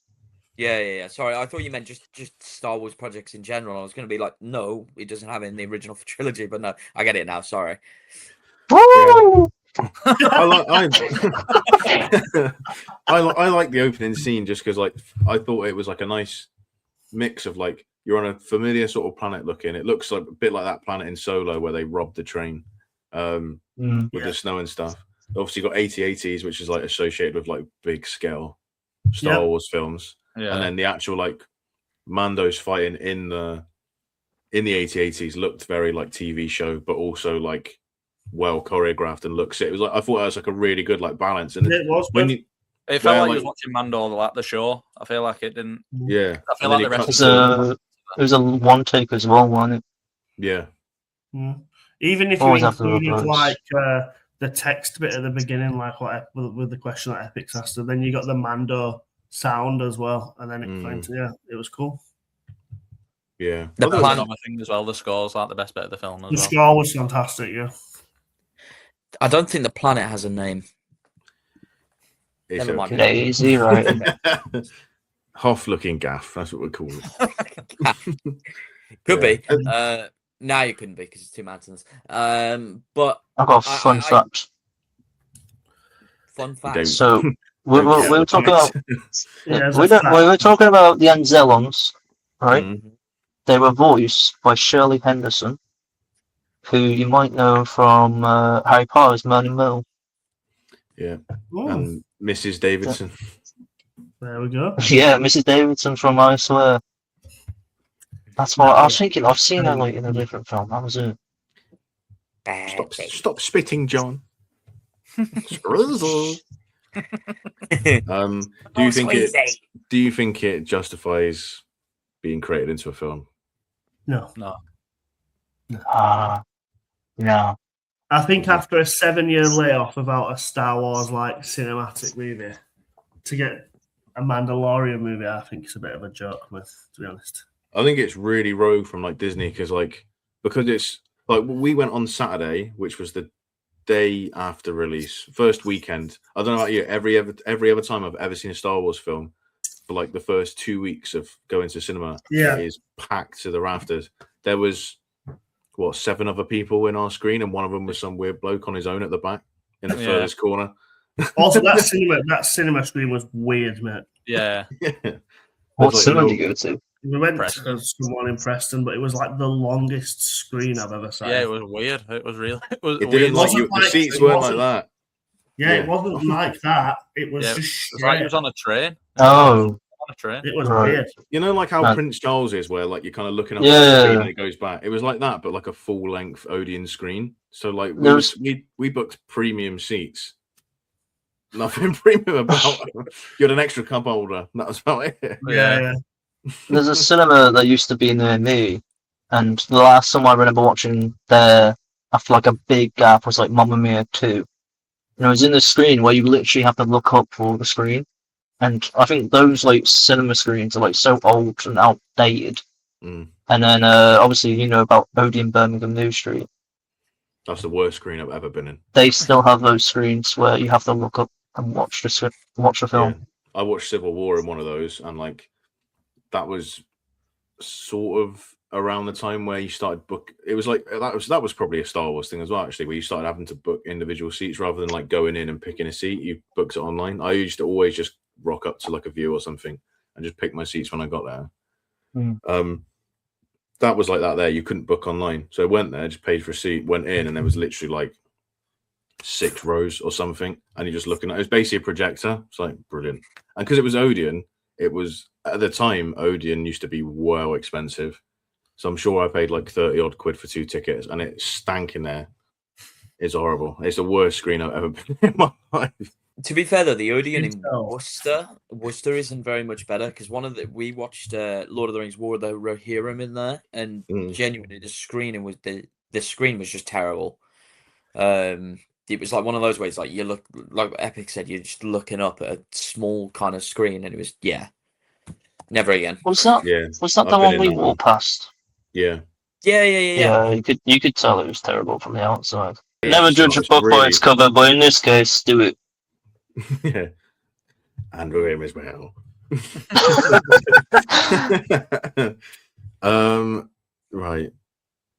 Yeah. Sorry, I thought you meant just Star Wars projects in general. I was going to be like, no, it doesn't have it in the original trilogy, but no, I get it now. Sorry. Yeah. I like the opening scene just because like I thought it was like a nice mix of like you're on a familiar sort of planet looking. It looks like a bit like that planet in Solo where they robbed the train with the snow and stuff. Obviously, you got AT-ATs, which is like associated with like big scale Star Wars films, and then the actual like Mando's fighting in the AT-ATs looked very like TV show, but also like well choreographed and looks. It was like I thought it was like a really good like balance, and it was when you. It felt like you was watching Mando like the show. I feel like it didn't. Yeah, I feel like the rest. It was a one take as well, wasn't it? Yeah. Even if you included like the text bit at the beginning, like what with the question that Epicz asked, and then you got the Mando sound as well, and then it was cool. Yeah, the plan of thing as well. The score's like the best bit of the film. The score was fantastic. Yeah. I don't think the planet has a name. It's Never mind. okay. Lazy, right? Hoff-looking gaff. That's what we're calling it. Could be. Yeah. Now you couldn't be because it's too mountainous. But I've got a fun fact. Fun fact. Don't- So we don't care were what talking it about. is. We were talking about the Anzellons, right? Mm. They were voiced by Shirley Henderson, who you might know from Harry Potter's Merlin Mill. Yeah. Oh, And Mrs. Davidson. there we go. Yeah, Mrs. Davidson from I Swear. That's what I was thinking. I've seen her like in a different film. That was it. Stop spitting, John. Do you think it justifies being created into a film? No. No. No. I think after a 7-year layoff without a Star Wars like cinematic movie, to get a Mandalorian movie, I think it's a bit of a joke. To be honest, I think it's really rogue from like Disney because it's like we went on Saturday, which was the day after release, first weekend. I don't know about you. Every other time I've ever seen a Star Wars film, for like the first 2 weeks of going to cinema, it is packed to the rafters. There was 7 other people in our screen, and one of them was some weird bloke on his own at the back in the furthest corner. Also, that cinema screen was weird, mate. Yeah. What cinema did you go to? We went to someone in Preston, but it was like the longest screen I've ever seen. Yeah, it was weird. It was real. It was It weird. didn't the seats weren't like that. Yeah, it wasn't like that. It was just it was like he was on a train. Oh. On a train. It was weird. You know, like how Prince Charles is, where like you're kind of looking up at the screen and it goes back. It was like that, but like a full-length Odeon screen. So like we booked premium seats. Nothing premium about it. You had an extra cup holder. That was about it. Yeah. There's a cinema that used to be near me, and the last time I remember watching there after like a big gap was like Mamma Mia 2. And it was in the screen where you literally have to look up for the screen. And I think those like cinema screens are like so old and outdated. Mm. And then obviously you know about Odeon Birmingham New Street. That's the worst screen I've ever been in. They still have those screens where you have to look up and watch the film. Yeah. I watched Civil War in one of those, and like that was sort of around the time where you started book. It was like that was probably a Star Wars thing as well, actually, where you started having to book individual seats rather than like going in and picking a seat. You booked it online. I used to always just rock up to like a view or something and just pick my seats when I got there. That was like that there. You couldn't book online, so I went there, just paid for a seat, went in, and there was literally like 6 rows or something, and you're just looking at it. It was basically a projector. It's like brilliant. And because it was Odeon, it was at the time Odeon used to be well expensive, so I'm sure I paid like 30 odd quid for 2 tickets, and it stank in there. It's horrible. It's the worst screen I've ever been in my life. To be fair though, the Odeon in Worcester isn't very much better, because we watched Lord of the Rings War of the Rohirrim in there, and genuinely the screen was just terrible. It was like one of those ways, like you look, like Epicz said, you're just looking up at a small kind of screen, and it was never again. Was that the one we walked past? Yeah. Yeah, you could tell it was terrible from the outside. Never judge a book by its cover, but in this case, do it. Yeah. And we're him as well. Right.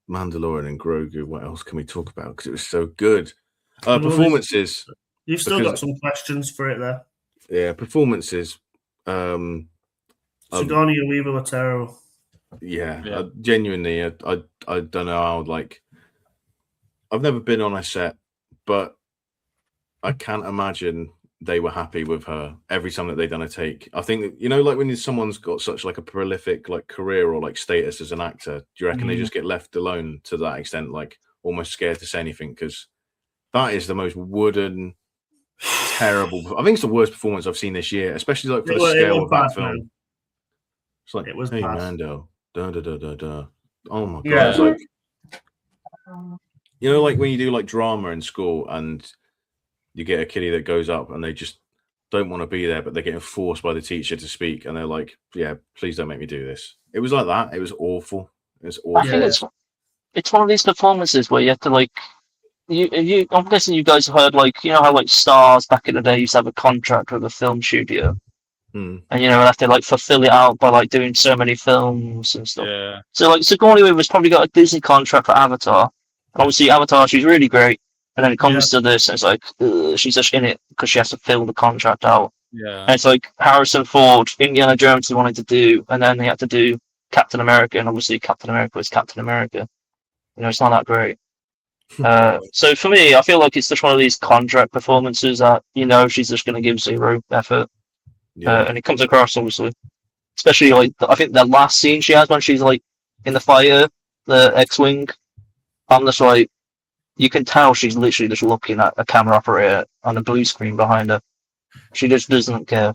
Mandalorian and Grogu. What else can we talk about? Because it was so good. Performances. You've still got some questions for it there. Yeah, performances. Sigourney and Weaver were terrible. Yeah. Genuinely, I don't know how, like, I've never been on a set, but I can't imagine they were happy with her every time that they've done a take. I think that, you know, like when someone's got such like a prolific like career or like status as an actor, do you reckon they just get left alone to that extent, like almost scared to say anything? Because that is the most wooden, terrible. I think it's the worst performance I've seen this year, especially like for the scale of that film. Man. It's like, it was hey bad. Mando, da da da da da. Oh my god! Yeah. It's like, you know, like when you do like drama in school and you get a kiddie that goes up and they just don't want to be there, but they're getting forced by the teacher to speak, and they're like, "Yeah, please don't make me do this." It was like that. It was awful. It was awful. I think it's one of these performances where you have to like I'm guessing you guys have heard, like, you know how, like, stars back in the day used to have a contract with a film studio, and, you know, have to, like, fulfill it out by, like, doing so many films and stuff. Yeah. So, like, Sigourney Weaver's probably got a Disney contract for Avatar. Obviously, Avatar, she's really great, and then it comes to this, and it's like, she's just in it because she has to fill the contract out. Yeah. And it's like Harrison Ford, Indiana Jones, he wanted to do, and then he had to do Captain America, and obviously Captain America was Captain America. You know, it's not that great. So for me, I feel like it's just one of these contract performances that, you know, she's just going to give zero effort. And it comes across, obviously. Especially, like, I think the last scene she has when she's, like, in the fighter, the X-Wing, I'm just like, you can tell she's literally just looking at a camera operator on a blue screen behind her. She just doesn't care.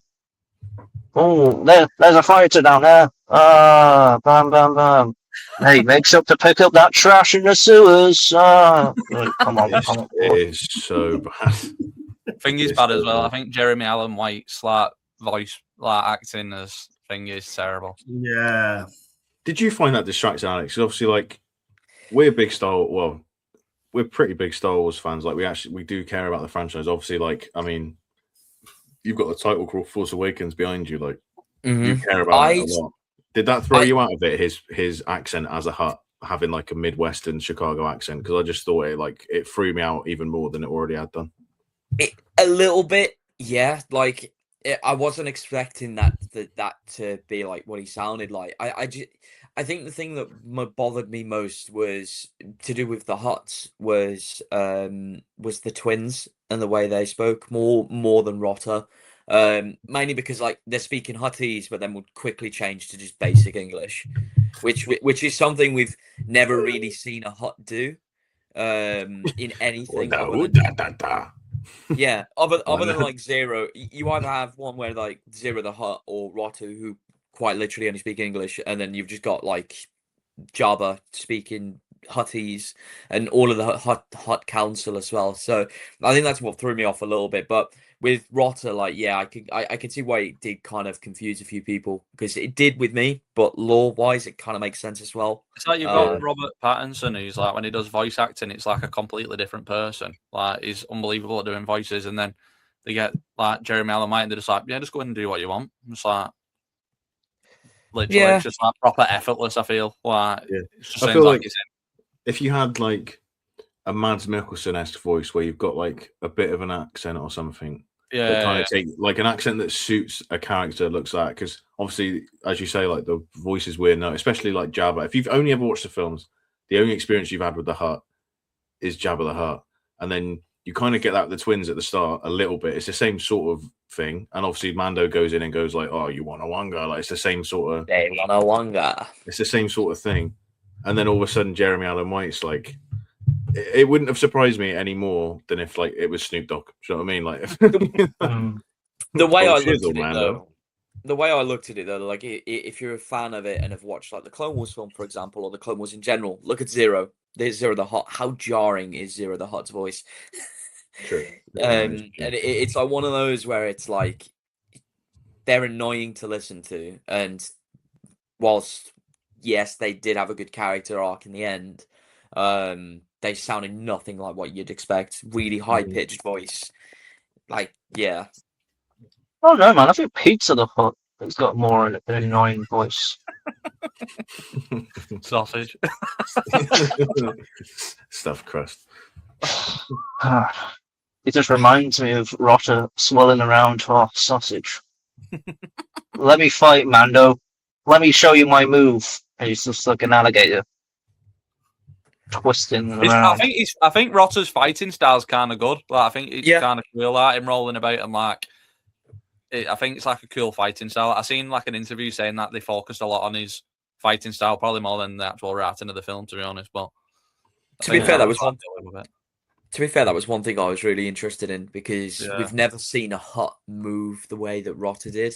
Oh, there's a fighter down there. Bam, bam, bam. Hey, make sure to pick up that trash in the sewers. Like, come on. It is so bad. Thing is bad as well. I think Jeremy Allen White's like voice, like acting as thing is terrible. Yeah. Did you find that distracting, Alex? 'Cause obviously, like, we're big we're pretty big Star Wars fans. Like, we do care about the franchise. Obviously, like, I mean, you've got the title called Force Awakens behind you. Like, you care about it a lot. Did that throw you out of it? His accent as a Hutt, having like a Midwestern Chicago accent, because I just thought it threw me out even more than it already had done. A little bit, yeah. Like, I wasn't expecting that to be like what he sounded like. I think the thing that bothered me most was to do with the Hutts was the twins and the way they spoke more than Rotter. Mainly because, like, they're speaking Huttese, but then would quickly change to just basic English, which is something we've never really seen a Hutt do in anything. Yeah, other than like Zero, you either have one where like Zero the Hutt or Rotter, who quite literally only speak English, and then you've just got like Jabba speaking Huttese and all of the Hutt Council as well. So I think that's what threw me off a little bit. But with Rotter, like, yeah, I could see why it did kind of confuse a few people, because it did with me, but lore-wise, it kind of makes sense as well. It's like you've got Robert Pattinson, who's like, when he does voice acting, it's like a completely different person. Like, he's unbelievable at doing voices, and then they get like Jeremy Allen White, and they're just like, yeah, just go in and do what you want. It's like, literally, it's just like proper effortless. I feel like, I feel like if you had like a Mads Mikkelsen-esque voice where you've got like a bit of an accent or something, kind of take like an accent that suits a character, looks like, because obviously, as you say, like, the voice is weird now, especially like Jabba. If you've only ever watched the films, the only experience you've had with the Hutt is Jabba the Hutt, and then you kind of get that with the twins at the start a little bit. It's the same sort of thing, and obviously Mando goes in and goes like, "Oh, you want a wanga?" Like, it's the same sort of. They want a wanga. It's the same sort of thing, and then all of a sudden, Jeremy Allen White's like. It wouldn't have surprised me any more than if like it was Snoop Dogg. Do you know what I mean? Like the way I looked at it though, like, if you're a fan of it and have watched like the Clone Wars film, for example, or the Clone Wars in general, look at Zero. There's Zero the Hutt. How jarring is Zero the Hutt's voice? True. And it's like one of those where it's like they're annoying to listen to, and whilst yes, they did have a good character arc in the end, they sounded nothing like what you'd expect. Really high-pitched voice. Like, yeah. Oh, no, man. I think Pizza the Hutt has got more an annoying voice. Sausage. Stuffed crust. It just reminds me of Rotter swirling around for sausage. Let me fight, Mando. Let me show you my move. And he's just like an alligator. Twisting around. I think Rotter's fighting style's kind of good. Like, I think it's kind of cool, like him rolling about and like. I think it's like a cool fighting style. I seen like an interview saying that they focused a lot on his fighting style, probably more than the actual writing of the film, to be honest. But to be fair, that was one thing I was really interested in, because we've never seen a Hutt move the way that Rotter did.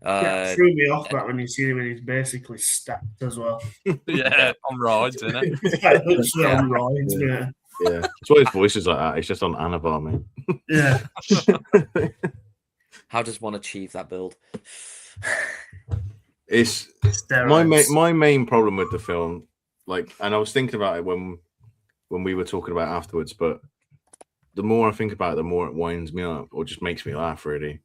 It threw me off that when you see him and he's basically stacked as well. On roids, isn't it? On roids, yeah. Yeah, that's why his voice is like that. It's just on Anabar, mate. Yeah. How does one achieve that build? It's my main problem with the film, like, and I was thinking about it when when we were talking about it afterwards, but the more I think about it, the more it winds me up or just makes me laugh, really.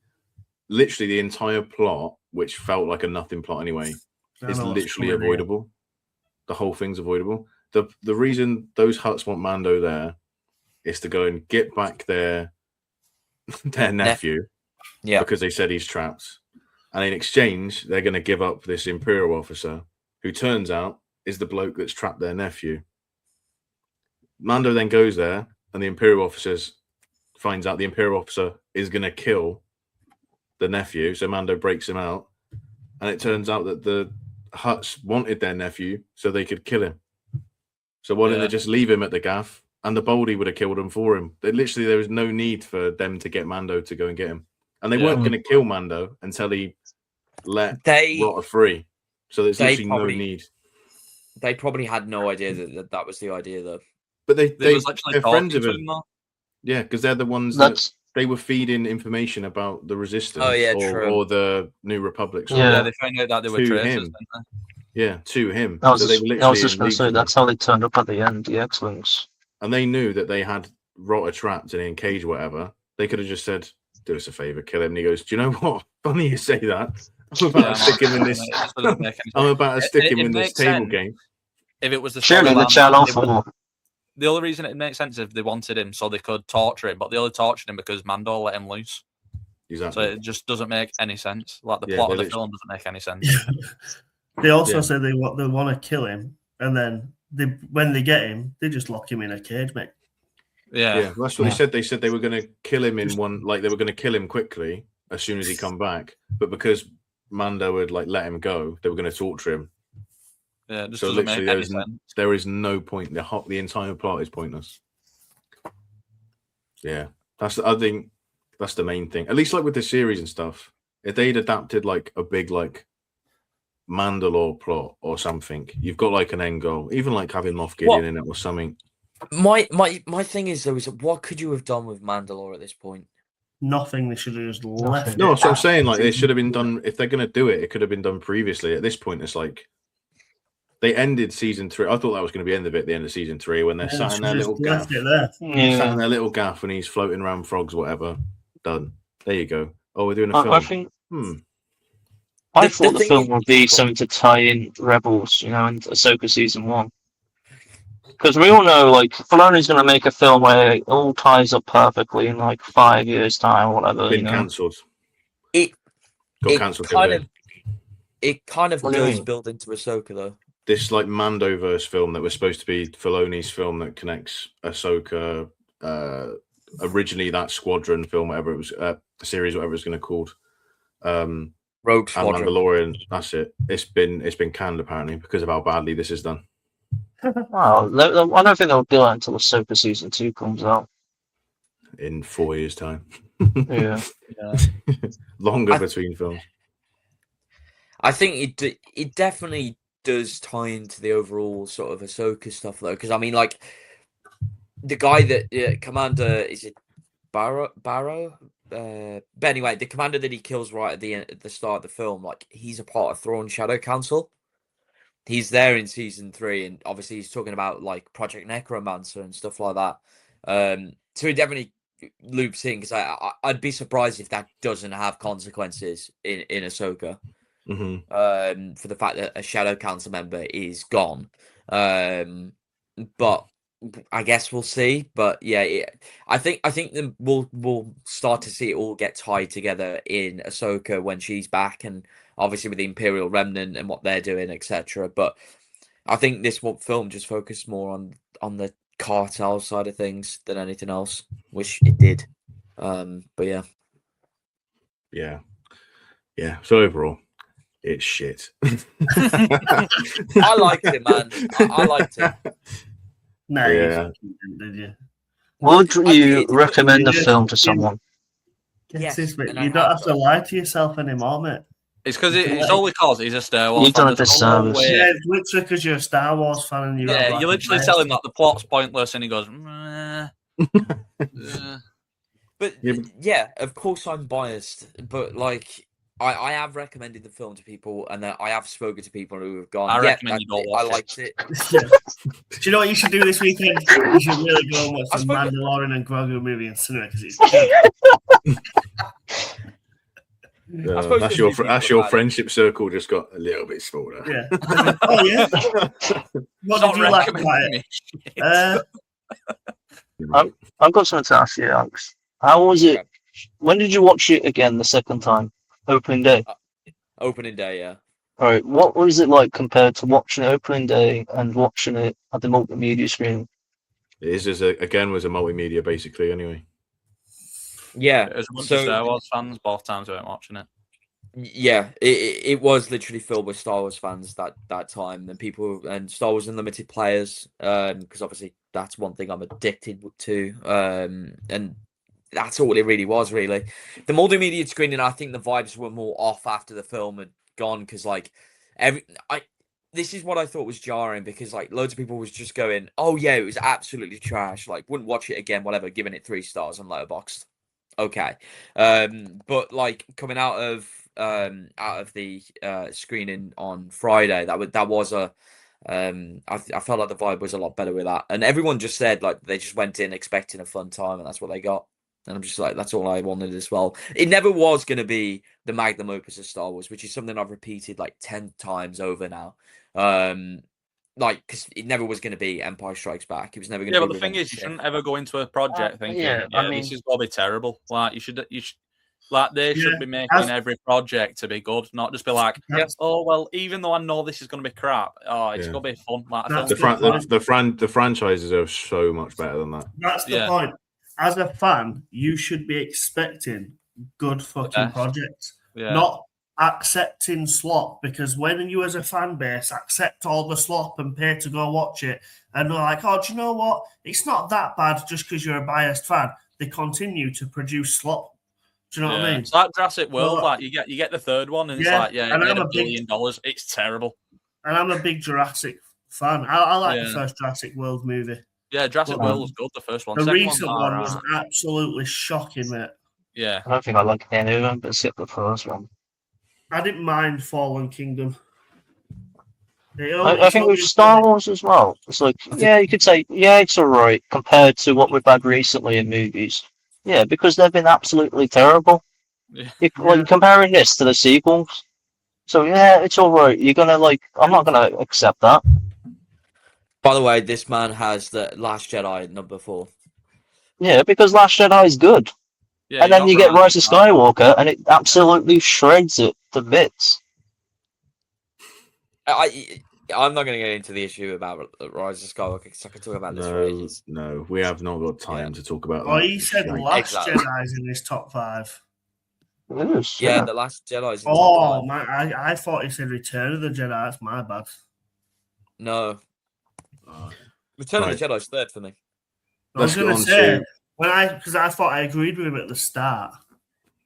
Literally, the entire plot, which felt like a nothing plot anyway, is literally avoidable. The whole thing's avoidable. The reason those Hutts want Mando there is to go and get back their nephew, because they said he's trapped. And in exchange, they're going to give up this Imperial officer, who turns out is the bloke that's trapped their nephew. Mando then goes there, and the Imperial officer finds out the Imperial officer is going to kill the nephew. So Mando breaks him out, and it turns out that the Hutts wanted their nephew so they could kill him. So why didn't they just leave him at the gaff? And the Boldy would have killed him for him. There was no need for them to get Mando to go and get him. And they weren't going to kill Mando until he let Rotter free. So there's literally no need. They probably had no idea that was the idea, though. But they're friends of him. Yeah, because they're the ones that they were feeding information about the Resistance or the New Republic. Yeah, they found out that they were traitors. Yeah, to him. I was just going to say, that's how they turned up at the end, the X-Wings. And they knew that they had Rotter trapped and in a cage or whatever. They could have just said, do us a favor, kill him. And he goes, do you know what? Funny you say that. I'm about to stick him in this. I'm about to stick him in this table game. If it was the the only reason it makes sense if they wanted him so they could torture him, but they only tortured him because Mando let him loose. Exactly. So it just doesn't make any sense. Like the plot of the film doesn't make any sense. They also say they want to kill him, and then when they get him, they just lock him in a cage, mate. Yeah, that's what they said. They said they were going to kill him in one, like they were going to kill him quickly as soon as he come back, but because Mando would let him go, they were going to torture him. Yeah, just so doesn't make any sense. There is no point. The entire plot is pointless. Yeah, I think that's the main thing. At least with the series and stuff, if they'd adapted a big Mandalore plot or something, you've got an end goal. Even having Moff Gideon in it or something. My thing is though, what could you have done with Mandalore at this point? Nothing. They should have just left. No, that's what I'm saying. They should have been done. If they're going to do it, it could have been done previously. At this point, it's they ended season 3. I thought that was going to be the end of it. The end of season 3 when they're sat in their little gaff, sat in their little gaff, and he's floating around frogs, whatever. Done. There you go. Oh, we're doing a film. I thought the film would be something to tie in Rebels, and Ahsoka season 1. Because we all know, Filoni's going to make a film where it all ties up perfectly in 5 years' time or whatever. Been cancelled. It got cancelled. It kind of does build into Ahsoka though. This Mandoverse film that was supposed to be Filoni's film that connects Ahsoka. Originally, that Squadron film, whatever it was, series, whatever it's going to called. Rogue Squadron. Mandalorian. That's it. It's been canned apparently because of how badly this is done. Well, I don't think they'll do that until Ahsoka season 2 comes out in 4 years' time. Yeah. Longer between films. I think it definitely does tie into the overall sort of Ahsoka stuff though, because I mean, the guy that Commander is it Barrow? But anyway, the commander that he kills right at the start of the film, he's a part of Thrawn Shadow Council. He's there in season 3, and obviously he's talking about Project Necromancer and stuff like that. So he definitely loops in because I'd be surprised if that doesn't have consequences in Ahsoka. Mm-hmm. For the fact that a Shadow Council member is gone. But I guess we'll see. But yeah, I think we'll start to see it all get tied together in Ahsoka when she's back, and obviously with the Imperial Remnant and what they're doing, etc. But I think this film just focused more on the cartel side of things than anything else, which it did. But yeah. So overall, it's shit. I liked it, man. I liked it. No, yeah. Did you? Would you recommend the film to someone? Yes, you don't have to lie to yourself anymore, mate. It's because it's all because he's a Star Wars fan. You've done a disservice. Yeah, it's literally because you're a Star Wars fan and you literally tell him that the plot's pointless and he goes, But yeah, of course I'm biased, but I have recommended the film to people, and I have spoken to people who have gone. I Yeah, recommend you don't watch I liked it. Do you know what you should do this weekend? You should really go and watch the suppose- Mandalorian and Grogu movie in cinema because it's good. suppose That's there's your new people that's your about it. friendship circle just got a little bit smaller. Yeah. Oh yeah. What did you like about it? I've got something to ask you, Alex. How was it? Okay. When did you watch it again the second time? Opening day. Opening day, yeah. All right. What was it like compared to watching it opening day and watching it at the multimedia screen? It is was a multimedia basically anyway. Yeah. As much So as Star Wars fans, both times we weren't watching it. yeah, it was literally filled with Star Wars fans that time, and people and Star Wars Unlimited players, because obviously that's one thing I'm addicted to, and that's all it really was. Really, the multimedia screening, I think the vibes were more off after the film had gone, because like this is what I thought was jarring, because like loads of people was just going, oh yeah, it was absolutely trash, like wouldn't watch it again, whatever, giving it 3 stars on Letterboxd. Okay, but like coming out of the screening on Friday, that was a I felt like the vibe was a lot better with that, and everyone just said like they just went in expecting a fun time, and that's what they got. And I'm just like, that's all I wanted as well. It never was going to be the magnum opus of Star Wars, which is something I've repeated like 10 times over now. Like, because it never was going to be Empire Strikes Back. It was never going to be. Yeah, but the thing is, you shouldn't ever go into a project thinking, yeah, I mean, this is going to be terrible. Like, you should, like, they should be making every project to be good, not just be like, oh, well, even though I know this is going to be crap, it's going to be fun. Like, the franchises are so much better than that. That's the point. As a fan, you should be expecting good fucking projects, not accepting slop. Because when you, as a fan base, accept all the slop and pay to go watch it, and they're like, "Oh, do you know what? It's not that bad just because you're a biased fan." They continue to produce slop. Do you know what I mean? It's like Jurassic World. Like you get the third one, and it's like, and it made $1 billion. It's terrible. And I'm a big Jurassic fan. I like the first Jurassic World movie. Yeah, Jurassic World was good, the first one. The recent one was absolutely shocking, mate. Yeah. I don't think I like any of them, but except the first one. I didn't mind Fallen Kingdom. I think with Star Wars as well, it's like, you could say, it's all right compared to what we've had recently in movies. Yeah, because they've been absolutely terrible. Yeah. Like, comparing this to the sequels. So, it's all right. You're going to, I'm not going to accept that. By the way, this man has the Last Jedi number 4. Yeah, because Last Jedi is good. Yeah, and then you get Rise of Skywalker, and it absolutely shreds it to bits. I'm not going to get into the issue about Rise of Skywalker, because I can talk about this for ages. No, we have not got time to talk about that. Oh, he said Last Jedi's in his top 5. Yeah, the Last Jedi's in top 5. Man, I thought he said Return of the Jedi. That's my bad. No. Return of the Jedi's 3rd for me. I was going to say, because I thought I agreed with him at the start,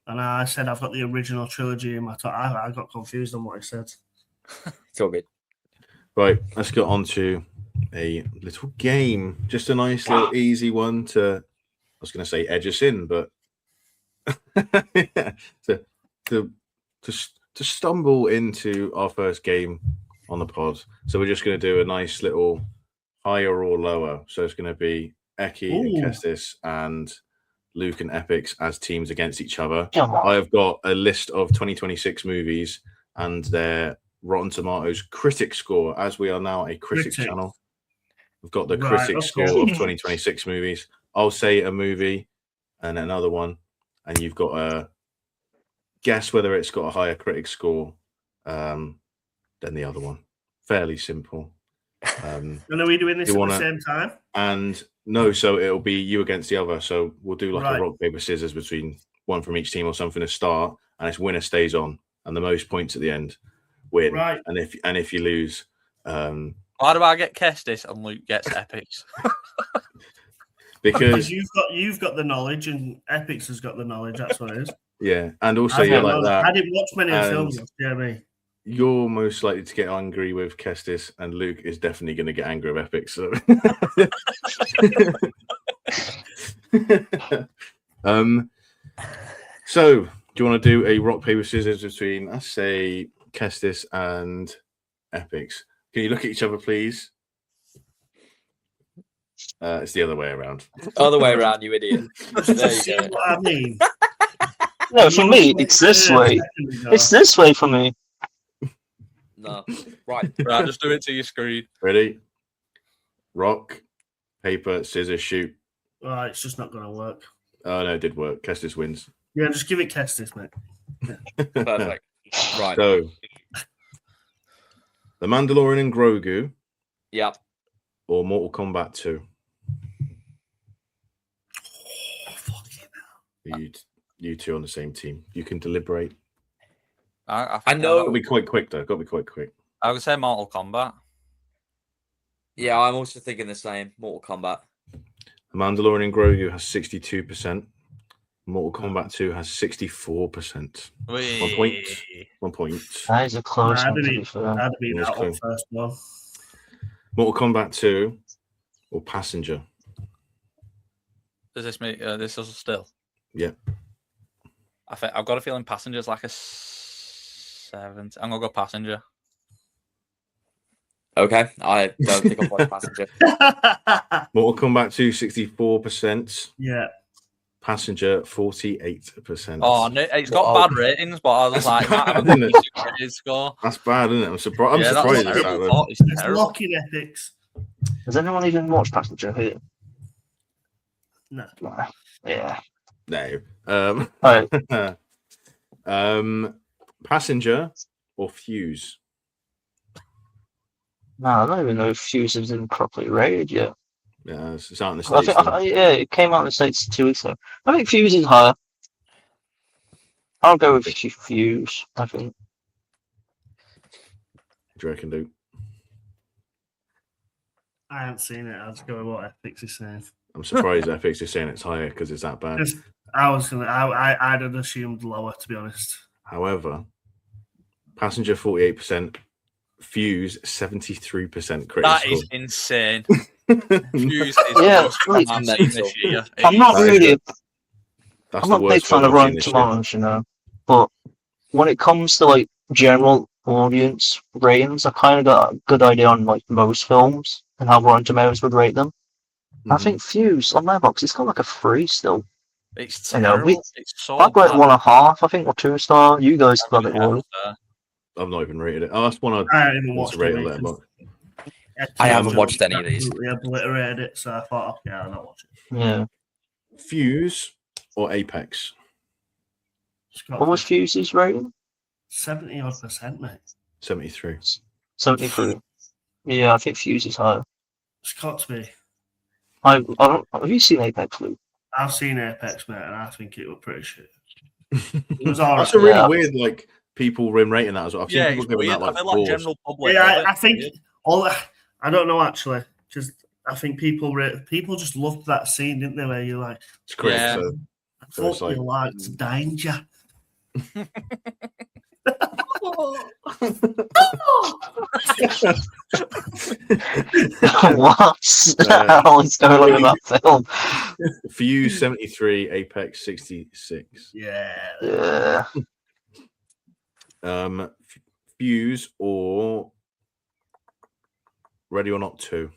and I said I've got the original trilogy in my top. I got confused on what he said. It's all good. Right, let's get on to a little game. Just a nice little easy one to, I was going to say edge us in, but to stumble into our first game on the pod. So we're just going to do a nice little higher or lower. So it's going to be Eccy and Kestis and Luke and Epicz as teams against each other. I have got a list of 2026 movies and their Rotten Tomatoes critic score, as we are now a critics channel. We've got the critic score of 2026 movies. I'll say a movie and another one, and you've got to guess whether it's got a higher critic score than the other one. Fairly simple. And are we doing this at the same time? And no, so it'll be you against the other. So we'll do like a rock, paper, scissors between one from each team or something to start, and it's winner stays on, and the most points at the end win. Right. And if you lose, why do I get Kestis and Luke gets Epicz? because you've got the knowledge and Epicz has got the knowledge. That's what it is. Yeah, and also you're like that. I didn't watch many films. You're most likely to get angry with Kestis, and Luke is definitely going to get angry with Epicz. So, so Do you want to do a rock, paper, scissors between, let's say, Kestis and Epicz? Can you look at each other, please? It's the other way around. Other way around, you idiot. There you See go. what I mean? No, for me, it's this way. It's this way for me. No. Right. Right, just do it to your screen. Ready? Rock, paper, scissors, shoot. Oh, it's just not going to work. Oh, no, it did work. Kestis wins. Yeah, just give it Kestis, mate. Perfect. Right. So, The Mandalorian and Grogu Yeah. or Mortal Kombat 2? You two on the same team. You can deliberate. I know. Got to be quite quick, though. Got to be quite quick. I would say Mortal Kombat. Yeah, I'm also thinking the same. Mortal Kombat. The Mandalorian and Grogu has 62%. Mortal Kombat 2 has 64%. 1 point. 1 point. That is a close Nah, one, to be fair. That'd be It was that one close. first one. Mortal Kombat 2 or Passenger? Does this make this is still? Yeah. I've got a feeling Passenger's like a 7. I'm gonna go Passenger. Okay. I don't think I've watched Passenger. Mortal Kombat 2, 64%. Yeah. Passenger, 48%. Oh, no, it's got bad ratings, but I was That's like, bad, that isn't it? his score. That's bad, isn't it? I'm surprised. Yeah, I'm that's surprised it's terrible. that low. Oh, it's It's terrible. locking Epicz. Has anyone even watched Passenger here? No. Yeah. No. Alright. Passenger or Fuse? No, I don't even know if Fuse has been properly rated yet. Yeah, it's out in the I States. think, yeah, it came out in the States 2 weeks ago. I think Fuse is higher. I'll go with Fuse, I think. What do you reckon, Luke? I haven't seen it. I'll just go with what Epicz is saying. I'm surprised Epicz is saying it's higher because it's that bad. I'd have assumed lower, to be honest. However, Passenger 48%, Fuse 73% critical. That is insane. Fuse is Yeah, the most like, I've seen this year. I'm not That is really. That's I'm the not a big worst fan film of I've seen Rotten this year. Tomatoes, you know. But when it comes to like general audience ratings, I kind of got a good idea on like most films and how Rotten Tomatoes would rate them. I Mhm. think Fuse on my box, it's got like a 3 still. It's You know, terrible. It's so I've got it bad. 1.5, I think, or 2-star. You guys got it Yeah, one. I've not even rated it. Oh, that's one I haven't even want watched to rate it. on mate, 'cause Letterboxd. I haven't watched any of these. Absolutely obliterated it, so I thought, okay, I'll not watch it. Yeah. Fuse or Apex? What was Fuse's rating? 70-odd%, mate. 73. 73. Yeah, I think Fuse is higher. It's got to be. I don't. Have you seen Apex, Luke? I've seen Apex, mate, and I think it was pretty shit. It was alright. That's a really Yeah. weird, like, people rating that as well. I've seen Yeah, people it's giving weird. that, I like, feel like fours. general public. Yeah, love it. I think Weird. I don't know actually. Just I think people just loved that scene, didn't they? Where you're like, It's great. Yeah. So, I So it's thought you liked danger. What the hell is going on in that film? Fuse 73, Apex 66. Yeah. Yeah. Fuse or Ready or Not 2?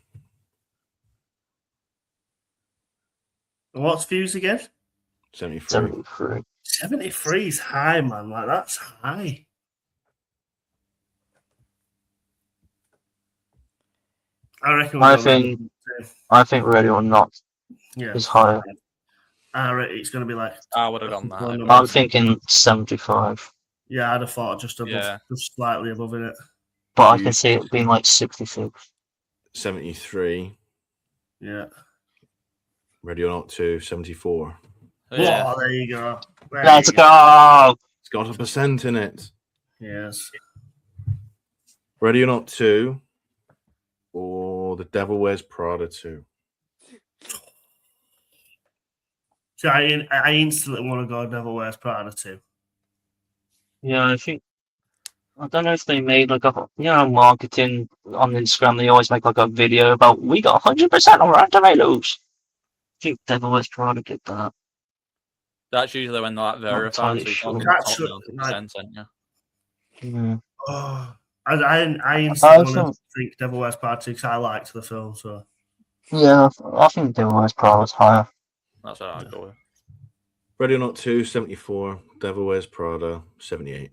What's Fuse again? 73. 73. 73 is high, man. Like that's high. I reckon. I think Ready or Not yeah, is higher. I reckon it's going to be like. I would have done that. I'm thinking 75. Yeah, I'd have thought just above, Yeah. just slightly above it. But I can see it being like 66. 73. Yeah. Ready or Not 2, 74. Yeah. Oh, there you go. There Let's you go. go! It's got a percent in it. Yes. Ready or Not 2 or The Devil Wears Prada 2? So I instantly want to go Devil Wears Prada too. Yeah, I don't know if they made like a, marketing on Instagram. They always make like a video about we got 100% on Rotten Tomatoes. I think Devil Wears Prada did that. That's usually when they're like verified. entirely So sure. That's top true. 90%, yeah. Yeah. Oh, I instantly think- think Devil Wears Prada 2 because I liked the film. So Yeah, I think Devil Wears Prada was higher. That's what I'd go with. Ready or Not 2, 74. Devil Wears Prada, 78.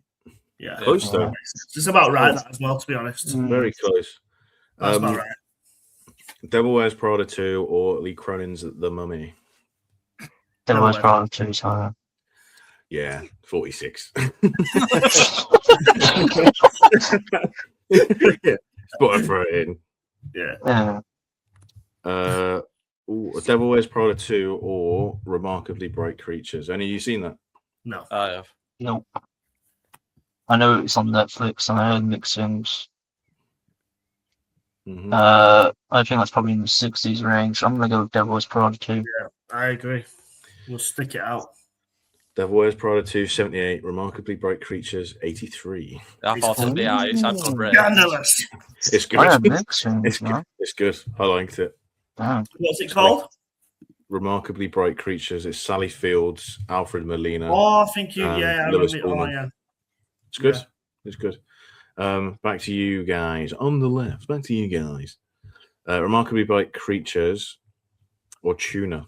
yeah, Close though. it's about right that as well. To be honest, Very close. that's about right. Devil Wears Prada 2 or Lee Cronin's The Mummy. Devil Wears Prada 2 is higher. Yeah, 46. But I throw it in. Yeah. Yeah. Devil Wears Prada 2 or Remarkably Bright Creatures. Any of you seen that? No. I have. Nope. I know it's on Netflix and I heard mixed things. Mm-hmm. I think that's probably in the 60s range. I'm gonna go with Devil Wears Prada 2. Yeah, I agree. We'll stick it out. Devil Wears Prada 2, 78. Remarkably Bright Creatures, 83. I thought it'd be high. It's had good ratings. Scandalous. It's good. I had mixed things, It's man. good. It's good. I liked it. Damn. What's it called? Remarkably Bright Creatures. It's Sally Fields, Alfred Molina. Oh, I think you. and Yeah, I Lewis remember. Oh, Pullman. yeah. It's good. Yeah. It's good. Back to you guys. On the left. Back to you guys. Remarkably Bright Creatures or Tuna.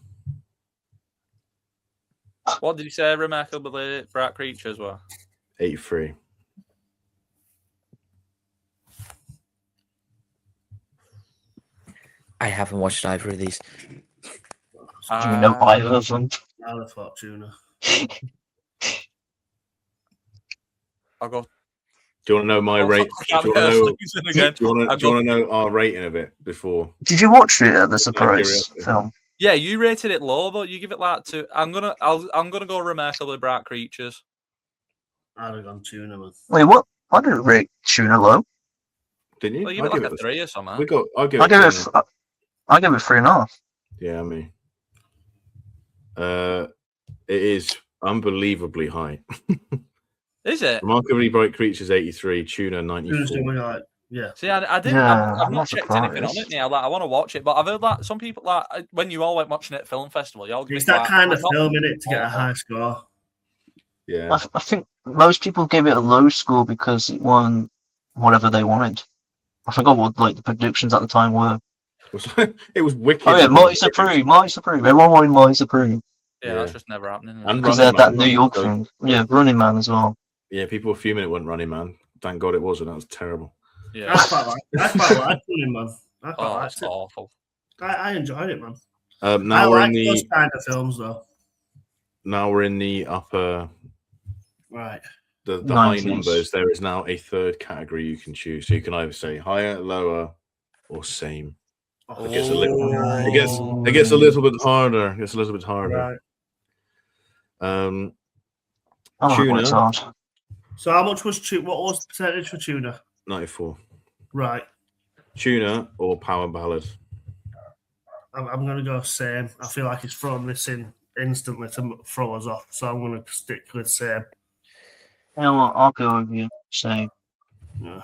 What did you say? Remarkably Bright Creatures were? 83. I haven't watched either of these. Do you know either of them? I would have thought Tuna. I'll go. Do you want to know my rate? Do you want to know our rating of it before? Did you watch it at the surprise film? Yeah, you rated it low, but you give it like 2. I'm gonna go Remarkably Bright Creatures. I'd have gone Tuna, man. Wait, what? I didn't rate Tuna low. Didn't you? Well, you give it like a 3 or something. I give it 3.5. Yeah, I mean, it is unbelievably high. Is it? Remarkably Bright Creatures 83, Tuna 94. Yeah. See, I didn't. Yeah, I've not checked anything on it now. Like, I want to watch it, but I've heard that some people like when you all went watching it at film festival, y'all. It's that kind of film in it to get a high score. Yeah, I think most people gave it a low score because it won whatever they wanted. I forgot what like the predictions at the time were. it was wicked. Oh yeah, Marty Supreme. Everyone wanted Marty Supreme. Yeah, that's just never happening. And because they had that New York thing. Yeah, Running Man as well. Yeah, people were fuming it wasn't Running Man. Thank God it wasn't. That was terrible. Yeah, I quite liked Running Man. I quite liked it's it. awful. I enjoyed it, man. Now I we're like in those the kind of films, though. now we're in the upper Right. the high 90s. numbers. There is now a third category you can choose. So you can either say higher, lower, or same. It gets a little. It gets a little bit harder. It gets a little bit harder. Right. Tuna. It's hard. So how much was Tuna? What was the percentage for Tuna? 94. Right. Tuna or Power Ballad? I'm going to go same. I feel like it's throwing this in instantly to throw us off. So I'm going to stick with same. You know what? I'll go with you. Same. Yeah.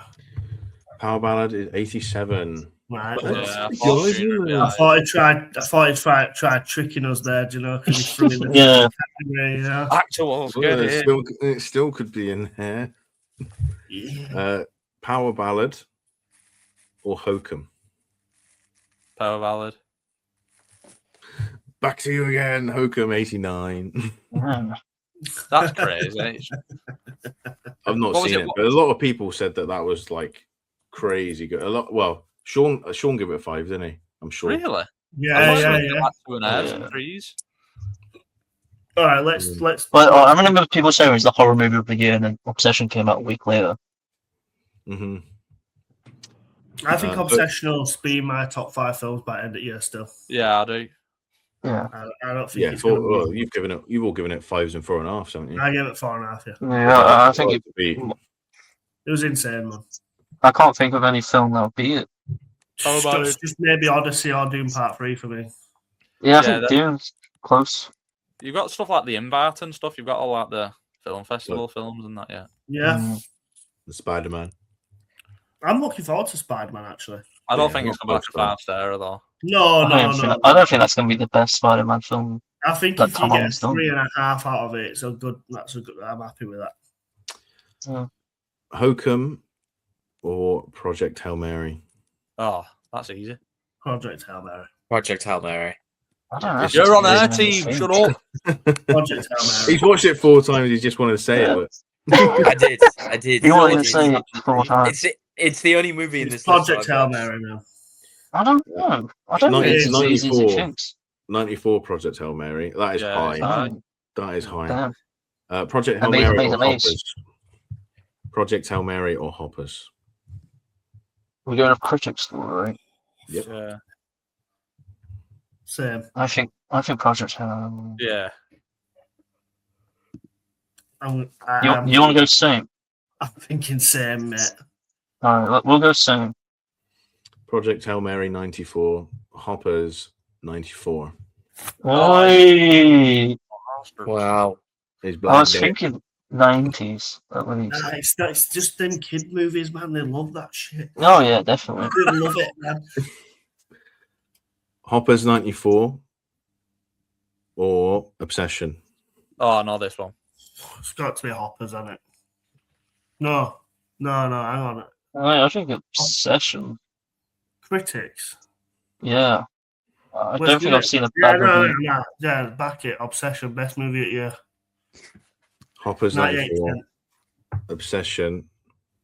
Power Ballad is 87. Right. Yeah, I thought he'd try tricking us there, do you know? Because he threw in the Yeah. category, you know? Actual. Well, it still could be in here. Yeah. Power Ballad or Hokum? Power Ballad. Back to you again, Hokum 89. Yeah. That's crazy. I've not seen it, but a lot of people said that was like crazy good. Sean gave it a 5, didn't he? I'm sure. Really? Yeah. Like 2.5, 3s. All right, let's. But I remember people saying it was the horror movie of the year, and then Obsession came out a week later. Mm-hmm. I think Obsession will be my top 5 films by end of year still. Yeah, I do. Yeah. I don't think it's gonna be... you've all given it 5s and 4.5, haven't you? I gave it 4.5. Yeah. Yeah, I think it was insane, man. I can't think of any film that'll beat it. Just maybe Odyssey or Doom Part 3 for me. Yeah, I think Doom's close. You've got stuff like The Invite and stuff. You've got all like the film festival films and that, yeah. Yeah. The Spider-Man. I'm looking forward to Spider-Man, actually. I don't think it's going to be like a 5-star though. No. I don't think that's going to be the best Spider-Man film. I think That if you Tom get a Holland's done. 3.5 out of it, it's a good. I'm happy with that. Yeah. Hokum or Project Hail Mary? Oh, that's easy. Project Hail Mary. Project Hail Mary. I don't know. if You're it's on our amazing team. thing. Shut up. Project Hail Mary. He's watched it 4 times. He just wanted to say it. I did. You wanted I to did. say it 4 times. It's the only movie in It's this list Project that I've Hail watched. Mary now. I don't know. I don't think it's as easy as it 94. thinks. 94 Project Hail Mary. That is high. Oh, That is high. damn. Project Hail Amazing, Mary or amazing. Hoppers? Project Hail Mary or Hoppers? We're going off critic score, right? Yep. Yeah. Same. I think Project. Yeah. You want to go same? I'm thinking same, mate. All right, we'll go same. Project Hail Mary 94. Hoppers 94. Oi! Wow. Is I Black was Day. thinking 90s at least. It's just them kid movies, man. They love that shit. Oh yeah, definitely. They love it, man. Hoppers 94 or Obsession? Oh, no, this one. It's got to be Hoppers, hasn't it? No, hang on. I think Obsession. Critics. Yeah. I Let's don't do think it. I've seen a bad review. Yeah, back it. Obsession, best movie of the year. Hoppers 94. 98. Obsession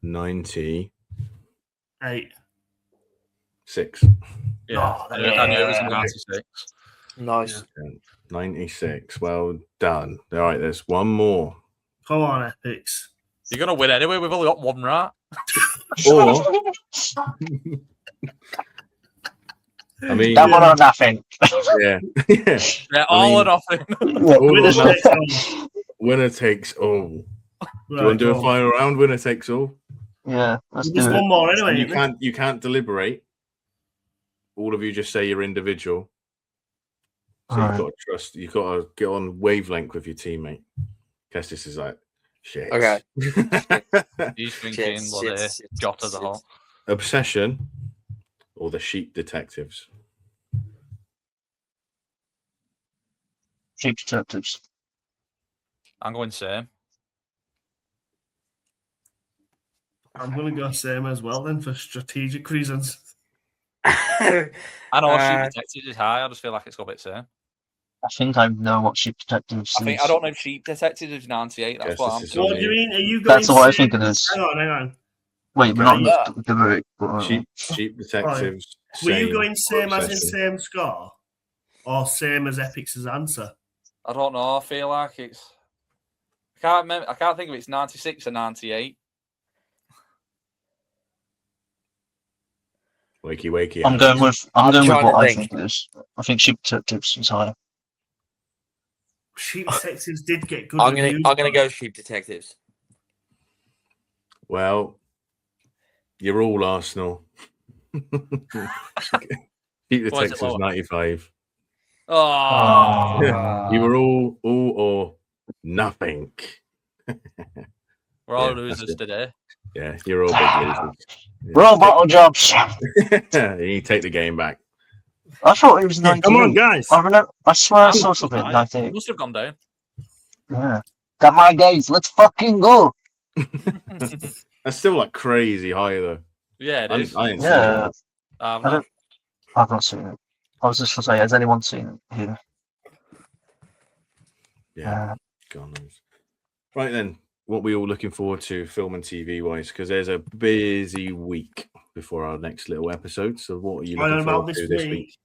96. 8. Yeah. Oh, I knew it was yeah. 96. Nice. 96. Well done. All right, there's one more. Come on, Epicz. You're going to win anyway. We've only got one right. Or, I mean, That one or nothing. yeah. Yeah. Yeah, all or nothing. All or Winner nothing. takes all. Winner takes all. Do you Right, want to do go a on. final round? Winner takes all. Yeah, let's There's do it. one more anyway. You can't deliberate. All of you just say you're individual. So Alright. you've got to trust. You've got to get on wavelength with your teammate. Guess this is like shit. Okay. He's thinking, bloody Jota the whole. Obsession or the Sheep Detectives? Cheap Detectives. I'm going same. I'm going to go same as well then for strategic reasons. I know Sheep Detectives is high. I just feel like it's got a bit same. I think I know what Cheap Detectives is. I don't know if Sheep Detectives is 98. That's Yes, what I'm this is saying. What do you mean? Are you going That's what I same? think it is. Hang on. Wait, we're Okay. not deliberate. Sheep Detectives. Were you same going or same as in Obsession? same score? Or same as Epic's answer? I don't know. I feel like it's. I can't remember. I can't think if it's 96 or 98. Wakey. I'm going with trying to what I think. think it is. I think Cheap Detectives is higher. Sheep Detectives did get good I'm reviews. gonna go Sheep Detectives. Well, you're all Arsenal. Sheep Why is it Detectives lower? 95. Oh. You were all or nothing. We're all Yeah, losers that's it. today. Yeah, you're all big losers. We're all bottle jobs. You take the game back. I thought it was 98. Come on, guys. I swear I saw something It 98. must have gone down. Yeah. Got my gaze. Let's fucking go. That's still like crazy high though. Yeah, it I is. ain't seen Yeah. it. I've not seen it. I was just going to say, has anyone seen it here? Yeah, God knows. Right then, what we all looking forward to, film and TV wise, because there's a busy week before our next little episode. So, what are you What looking about forward to this this week? week?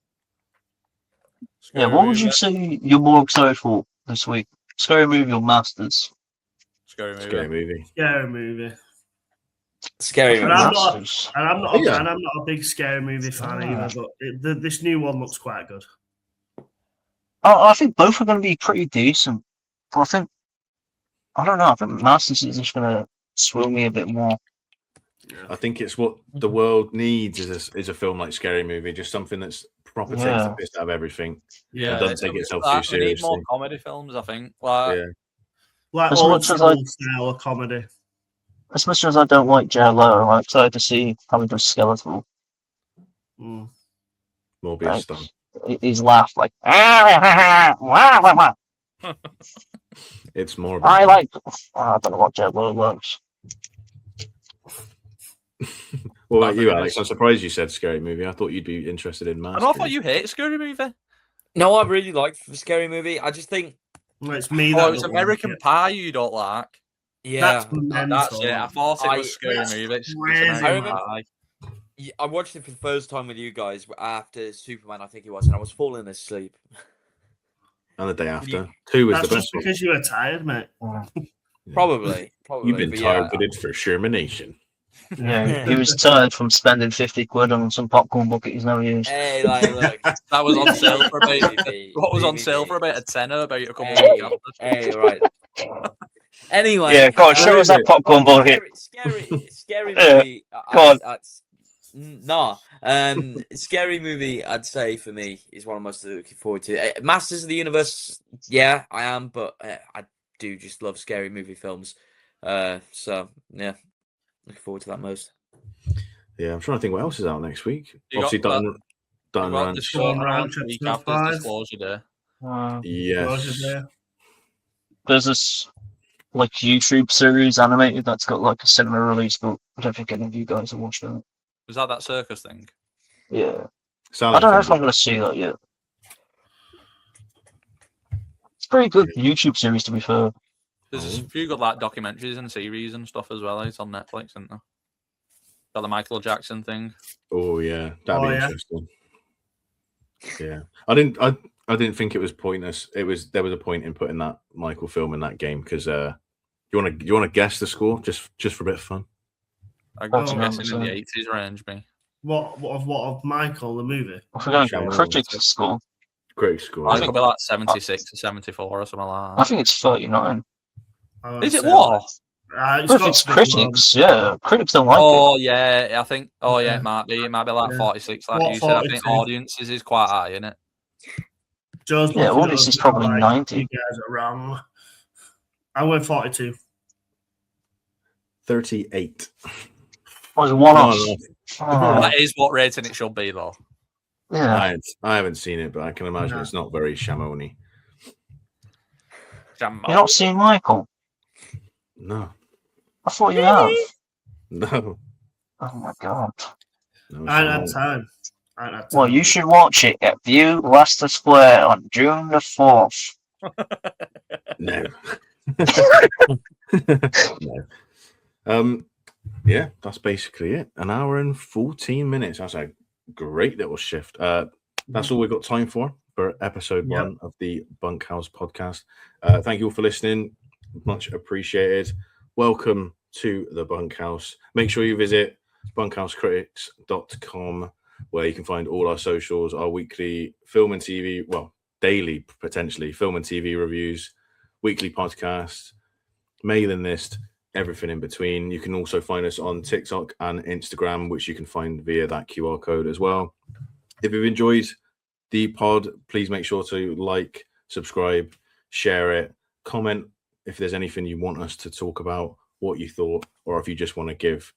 Yeah, what would you say you're more excited for this week? Scary Movie or Masters? Scary movie. Scary movie. Scary movie. Scary And movie. I'm not, Masters. and I'm not, Yeah. and I'm not a big scary movie fan either. But this new one looks quite good. I think both are going to be pretty decent. But I don't know. I think Masters is just going to swing me a bit more. I think it's what the world needs is a film like Scary Movie, just something that's proper takes the piss out of everything. Yeah, It doesn't take itself too we need seriously. more comedy films, I think. Like, Yeah. Like As old much as school style of comedy. As much as I don't like JLo, I'm excited to see how he does Skeletal. Mm. Morbius Right. style. his laugh, like It's more. I like. I don't know what Jet Lo works. What about you, Alex? I'm surprised you said scary movie. I thought you'd be interested in Mask. I thought you hate Scary Movie. No, I really like the Scary Movie. I just think it's me. Oh, it's American Pie you don't like. Yeah, that's it. I thought it was Scary Movie. It's I watched it for the first time with you guys after Superman, I think it was, and I was falling asleep. And the day after. 2 was That's the just best because you were tired, mate. Probably. You've been targeted for Shermanation. Yeah, he was tired from spending 50 quid on some popcorn bucket he's never used. Hey, like, look. That was on sale for about what was on sale for about a tenner about a couple of weeks after. Hey, right. Anyway. Yeah, go on, show us that popcorn bucket. Scary movie. Go on. Scary movie, I'd say, for me, is one I'm most looking forward to. Masters of the Universe, yeah, I am, but I do just love scary movie films. So, yeah, looking forward to that most. Yeah, I'm trying to think what else is out next week. You Obviously, Dutton Ranch. Week after Disclosure Day. Yes. There's this like YouTube series animated that's got like a cinema release, but I don't think any of you guys have watched it. Was that circus thing? Yeah. I don't know if I'm going to see that yet. It's a pretty good YouTube series, to be fair. There's a few good like documentaries and series and stuff as well. It's on Netflix, isn't there? Got the Michael Jackson thing. Oh yeah, that'd be interesting. Yeah, I didn't think it was pointless. There was a point in putting that Michael film in that game because you want to guess the score just for a bit of fun. I'm guessing in the 80s range, me. What of Michael the movie? I forgot critics score. Great score. I think it'll be like 76 to 74 or something like that. I think it's 39. Is it what? It's critics, yeah. Critics don't like it. Oh yeah, I think. Oh yeah, it might be. It might be like 46, like you said. I think audiences is quite high, isn't it? Yeah, audience is probably 90. You guys are wrong. I went 42. 38. Was one off. That is what rating it should be, though. Yeah. I haven't seen it, but I can imagine it's not very Shamoni. You're not seeing Michael? No. I thought you have. No. Oh my god. No, I don't have time. Well, you should watch it at View Leicester Square on June the 4th. No. No. Yeah, that's basically it. 1 hour and 14 minutes. That's a great little shift. That's all we've got time for episode 1 of the Bunkhouse podcast. Thank you all for listening. Much appreciated. Welcome to the Bunkhouse. Make sure you visit bunkhousecritics.com, where you can find all our socials, our weekly film and TV, well, daily potentially film and TV reviews, weekly podcasts, mailing list, everything in between. You can also find us on TikTok and Instagram, which you can find via that QR code as well. If you've enjoyed the pod, please make sure to like, subscribe, share it, comment if there's anything you want us to talk about, what you thought, or if you just want to give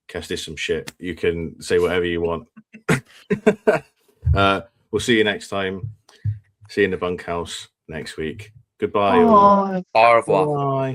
Kestis some shit, you can say whatever you want. We'll see you next time. See you in the Bunkhouse next week. Goodbye. Bye. Au revoir. Bye.